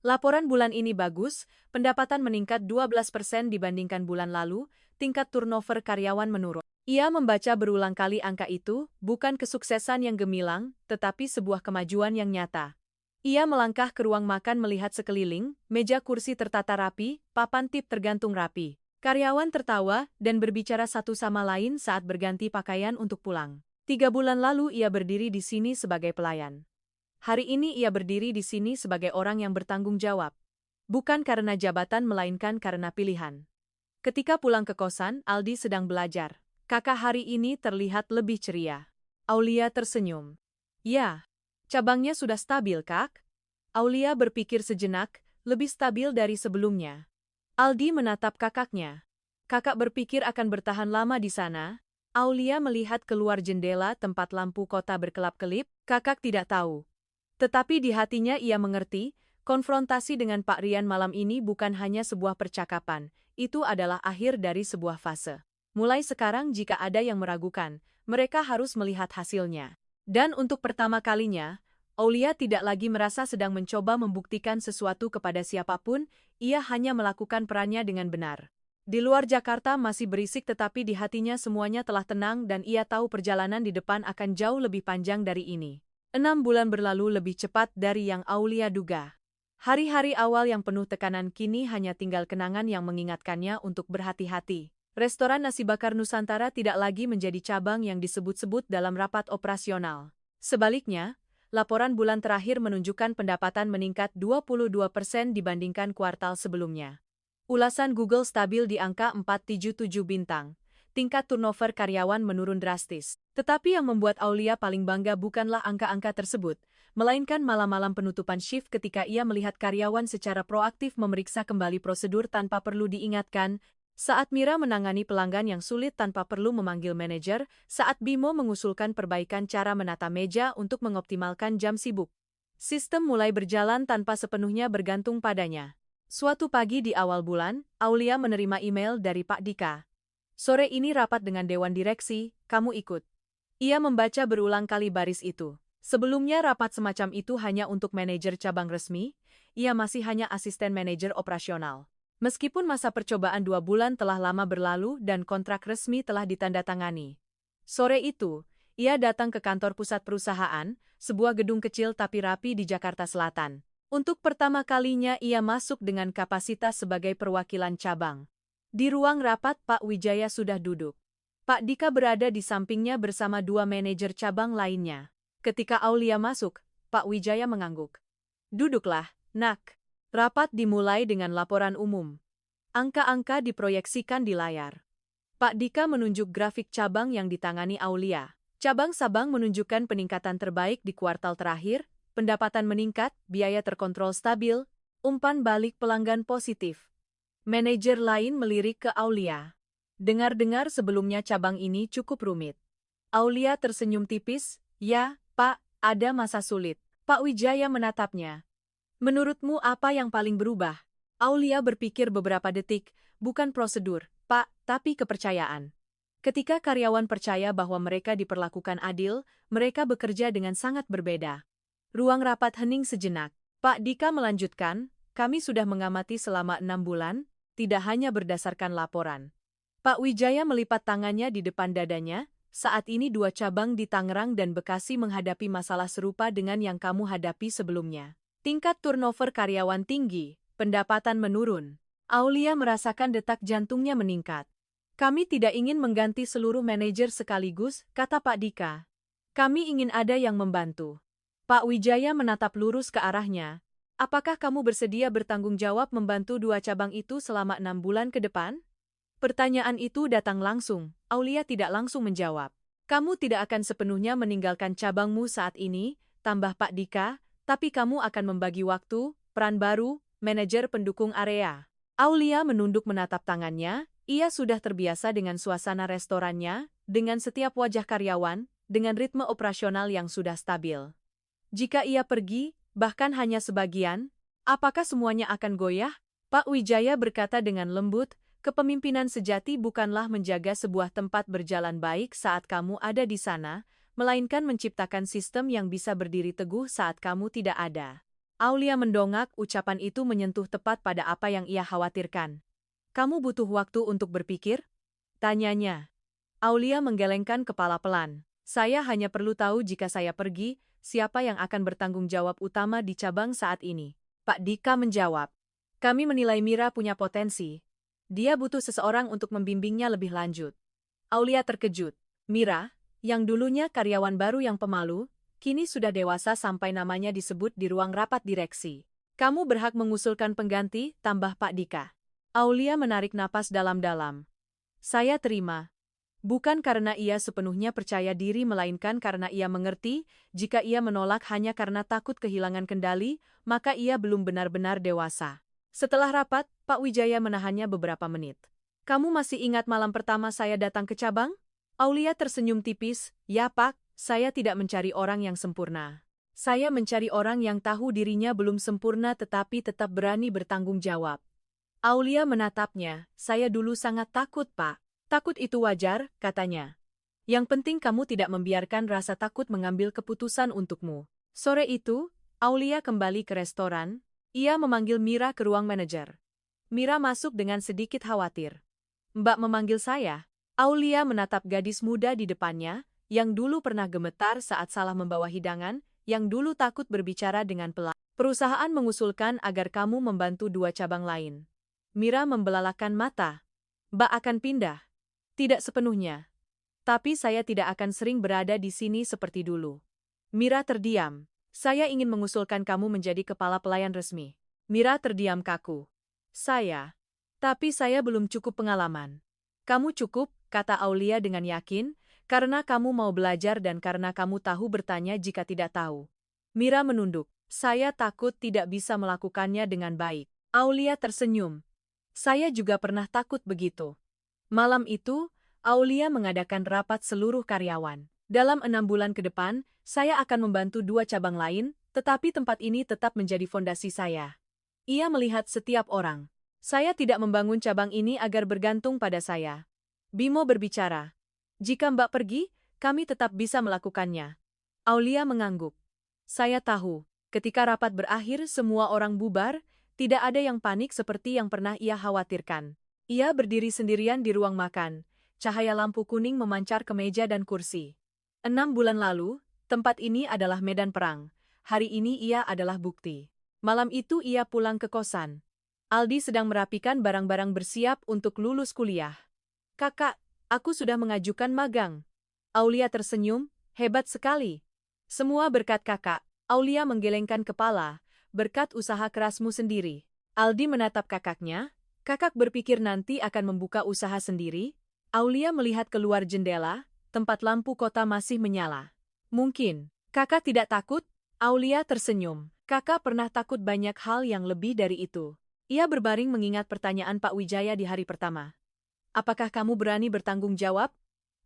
Laporan bulan ini bagus, pendapatan meningkat 12% dibandingkan bulan lalu, tingkat turnover karyawan menurun. Ia membaca berulang kali angka itu, bukan kesuksesan yang gemilang, tetapi sebuah kemajuan yang nyata. Ia melangkah ke ruang makan melihat sekeliling, meja kursi tertata rapi, papan tip tergantung rapi. Karyawan tertawa dan berbicara satu sama lain saat berganti pakaian untuk pulang. 3 bulan lalu ia berdiri di sini sebagai pelayan. Hari ini ia berdiri di sini sebagai orang yang bertanggung jawab. Bukan karena jabatan melainkan karena pilihan. Ketika pulang ke kosan, Aldi sedang belajar. Kakak hari ini terlihat lebih ceria. Aulia tersenyum. Ya, cabangnya sudah stabil, Kak. Aulia berpikir sejenak, lebih stabil dari sebelumnya. Aldi menatap kakaknya. Kakak berpikir akan bertahan lama di sana. Aulia melihat keluar jendela tempat lampu kota berkelap-kelip, kakak tidak tahu. Tetapi di hatinya ia mengerti, konfrontasi dengan Pak Rian malam ini bukan hanya sebuah percakapan, itu adalah akhir dari sebuah fase. Mulai sekarang jika ada yang meragukan, mereka harus melihat hasilnya. Dan untuk pertama kalinya, Aulia tidak lagi merasa sedang mencoba membuktikan sesuatu kepada siapapun, ia hanya melakukan perannya dengan benar. Di luar Jakarta masih berisik tetapi di hatinya semuanya telah tenang dan ia tahu perjalanan di depan akan jauh lebih panjang dari ini. 6 bulan berlalu lebih cepat dari yang Aulia duga. Hari-hari awal yang penuh tekanan kini hanya tinggal kenangan yang mengingatkannya untuk berhati-hati. Restoran Nasi Bakar Nusantara tidak lagi menjadi cabang yang disebut-sebut dalam rapat operasional. Sebaliknya, laporan bulan terakhir menunjukkan pendapatan meningkat 22% dibandingkan kuartal sebelumnya. Ulasan Google stabil di angka 4,77 bintang. Tingkat turnover karyawan menurun drastis. Tetapi yang membuat Aulia paling bangga bukanlah angka-angka tersebut, melainkan malam-malam penutupan shift ketika ia melihat karyawan secara proaktif memeriksa kembali prosedur tanpa perlu diingatkan, saat Mira menangani pelanggan yang sulit tanpa perlu memanggil manajer, saat Bimo mengusulkan perbaikan cara menata meja untuk mengoptimalkan jam sibuk. Sistem mulai berjalan tanpa sepenuhnya bergantung padanya. Suatu pagi di awal bulan, Aulia menerima email dari Pak Dika. Sore ini rapat dengan Dewan Direksi, kamu ikut. Ia membaca berulang kali baris itu. Sebelumnya rapat semacam itu hanya untuk manajer cabang resmi, ia masih hanya asisten manajer operasional. Meskipun masa percobaan 2 bulan telah lama berlalu dan kontrak resmi telah ditandatangani. Sore itu, ia datang ke kantor pusat perusahaan, sebuah gedung kecil tapi rapi di Jakarta Selatan. Untuk pertama kalinya ia masuk dengan kapasitas sebagai perwakilan cabang. Di ruang rapat Pak Wijaya sudah duduk. Pak Dika berada di sampingnya bersama 2 manajer cabang lainnya. Ketika Aulia masuk, Pak Wijaya mengangguk. Duduklah, nak. Rapat dimulai dengan laporan umum. Angka-angka diproyeksikan di layar. Pak Dika menunjuk grafik cabang yang ditangani Aulia. Cabang Sabang menunjukkan peningkatan terbaik di kuartal terakhir, pendapatan meningkat, biaya terkontrol stabil, umpan balik pelanggan positif. Manajer lain melirik ke Aulia. Dengar-dengar sebelumnya cabang ini cukup rumit. Aulia tersenyum tipis, ya, Pak, ada masa sulit. Pak Wijaya menatapnya. Menurutmu apa yang paling berubah? Aulia berpikir beberapa detik, bukan prosedur, Pak, tapi kepercayaan. Ketika karyawan percaya bahwa mereka diperlakukan adil, mereka bekerja dengan sangat berbeda. Ruang rapat hening sejenak. Pak Dika melanjutkan, kami sudah mengamati selama 6 bulan, tidak hanya berdasarkan laporan. Pak Wijaya melipat tangannya di depan dadanya, saat ini 2 cabang di Tangerang dan Bekasi menghadapi masalah serupa dengan yang kamu hadapi sebelumnya. Tingkat turnover karyawan tinggi, pendapatan menurun. Aulia merasakan detak jantungnya meningkat. Kami tidak ingin mengganti seluruh manajer sekaligus, kata Pak Dika. Kami ingin ada yang membantu. Pak Wijaya menatap lurus ke arahnya. Apakah kamu bersedia bertanggung jawab membantu 2 cabang itu selama 6 bulan ke depan? Pertanyaan itu datang langsung, Aulia tidak langsung menjawab. Kamu tidak akan sepenuhnya meninggalkan cabangmu saat ini, tambah Pak Dika, tapi kamu akan membagi waktu, peran baru, manajer pendukung area. Aulia menunduk menatap tangannya, ia sudah terbiasa dengan suasana restorannya, dengan setiap wajah karyawan, dengan ritme operasional yang sudah stabil. Jika ia pergi, bahkan hanya sebagian, apakah semuanya akan goyah? Pak Wijaya berkata dengan lembut, kepemimpinan sejati bukanlah menjaga sebuah tempat berjalan baik saat kamu ada di sana, melainkan menciptakan sistem yang bisa berdiri teguh saat kamu tidak ada. Aulia mendongak, ucapan itu menyentuh tepat pada apa yang ia khawatirkan. Kamu butuh waktu untuk berpikir? Tanyanya. Aulia menggelengkan kepala pelan. Saya hanya perlu tahu jika saya pergi, siapa yang akan bertanggung jawab utama di cabang saat ini. Pak Dika menjawab. Kami menilai Mira punya potensi. Dia butuh seseorang untuk membimbingnya lebih lanjut. Aulia terkejut. Mira, yang dulunya karyawan baru yang pemalu, kini sudah dewasa sampai namanya disebut di ruang rapat direksi. Kamu berhak mengusulkan pengganti, tambah Pak Dika. Aulia menarik napas dalam-dalam. Saya terima. Bukan karena ia sepenuhnya percaya diri melainkan karena ia mengerti, jika ia menolak hanya karena takut kehilangan kendali, maka ia belum benar-benar dewasa. Setelah rapat, Pak Wijaya menahannya beberapa menit. Kamu masih ingat malam pertama saya datang ke cabang? Aulia tersenyum tipis, ya Pak, saya tidak mencari orang yang sempurna. Saya mencari orang yang tahu dirinya belum sempurna tetapi tetap berani bertanggung jawab. Aulia menatapnya, saya dulu sangat takut Pak. Takut itu wajar, katanya. Yang penting kamu tidak membiarkan rasa takut mengambil keputusan untukmu. Sore itu, Aulia kembali ke restoran. Ia memanggil Mira ke ruang manajer. Mira masuk dengan sedikit khawatir. Mbak memanggil saya? Aulia menatap gadis muda di depannya, yang dulu pernah gemetar saat salah membawa hidangan, yang dulu takut berbicara dengan pelan. Perusahaan mengusulkan agar kamu membantu 2 cabang lain. Mira membelalakan mata. Mbak akan pindah. Tidak sepenuhnya. Tapi saya tidak akan sering berada di sini seperti dulu. Mira terdiam. Saya ingin mengusulkan kamu menjadi kepala pelayan resmi. Mira terdiam kaku. Tapi saya belum cukup pengalaman. Kamu cukup, kata Aulia dengan yakin, karena kamu mau belajar dan karena kamu tahu bertanya jika tidak tahu. Mira menunduk. Saya takut tidak bisa melakukannya dengan baik. Aulia tersenyum. Saya juga pernah takut begitu. Malam itu, Aulia mengadakan rapat seluruh karyawan. Dalam 6 bulan ke depan, saya akan membantu 2 cabang lain, tetapi tempat ini tetap menjadi fondasi saya. Ia melihat setiap orang. Saya tidak membangun cabang ini agar bergantung pada saya. Bimo berbicara. Jika Mbak pergi, kami tetap bisa melakukannya. Aulia mengangguk. Saya tahu, ketika rapat berakhir semua orang bubar, tidak ada yang panik seperti yang pernah ia khawatirkan. Ia berdiri sendirian di ruang makan. Cahaya lampu kuning memancar ke meja dan kursi. 6 bulan lalu, tempat ini adalah medan perang. Hari ini ia adalah bukti. Malam itu ia pulang ke kosan. Aldi sedang merapikan barang-barang bersiap untuk lulus kuliah. Kakak, aku sudah mengajukan magang. Aulia tersenyum, hebat sekali. Semua berkat kakak. Aulia menggelengkan kepala, berkat usaha kerasmu sendiri. Aldi menatap kakaknya. Kakak berpikir nanti akan membuka usaha sendiri? Aulia melihat keluar jendela, tempat lampu kota masih menyala. Mungkin. Kakak tidak takut? Aulia tersenyum. Kakak pernah takut banyak hal yang lebih dari itu. Ia berbaring mengingat pertanyaan Pak Wijaya di hari pertama. Apakah kamu berani bertanggung jawab?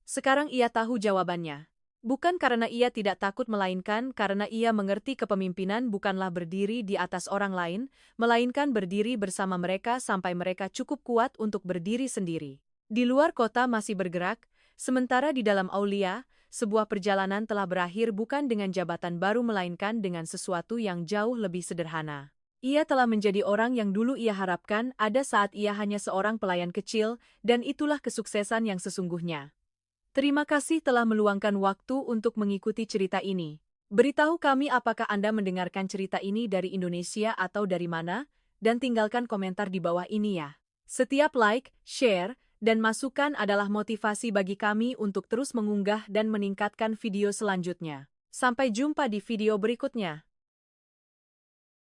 Sekarang ia tahu jawabannya. Bukan karena ia tidak takut melainkan karena ia mengerti kepemimpinan bukanlah berdiri di atas orang lain, melainkan berdiri bersama mereka sampai mereka cukup kuat untuk berdiri sendiri. Di luar kota masih bergerak, sementara di dalam Aulia, sebuah perjalanan telah berakhir bukan dengan jabatan baru melainkan dengan sesuatu yang jauh lebih sederhana. Ia telah menjadi orang yang dulu ia harapkan ada saat ia hanya seorang pelayan kecil, dan itulah kesuksesan yang sesungguhnya. Terima kasih telah meluangkan waktu untuk mengikuti cerita ini. Beritahu kami apakah Anda mendengarkan cerita ini dari Indonesia atau dari mana, dan tinggalkan komentar di bawah ini ya. Setiap like, share, dan masukan adalah motivasi bagi kami untuk terus mengunggah dan meningkatkan video selanjutnya. Sampai jumpa di video berikutnya.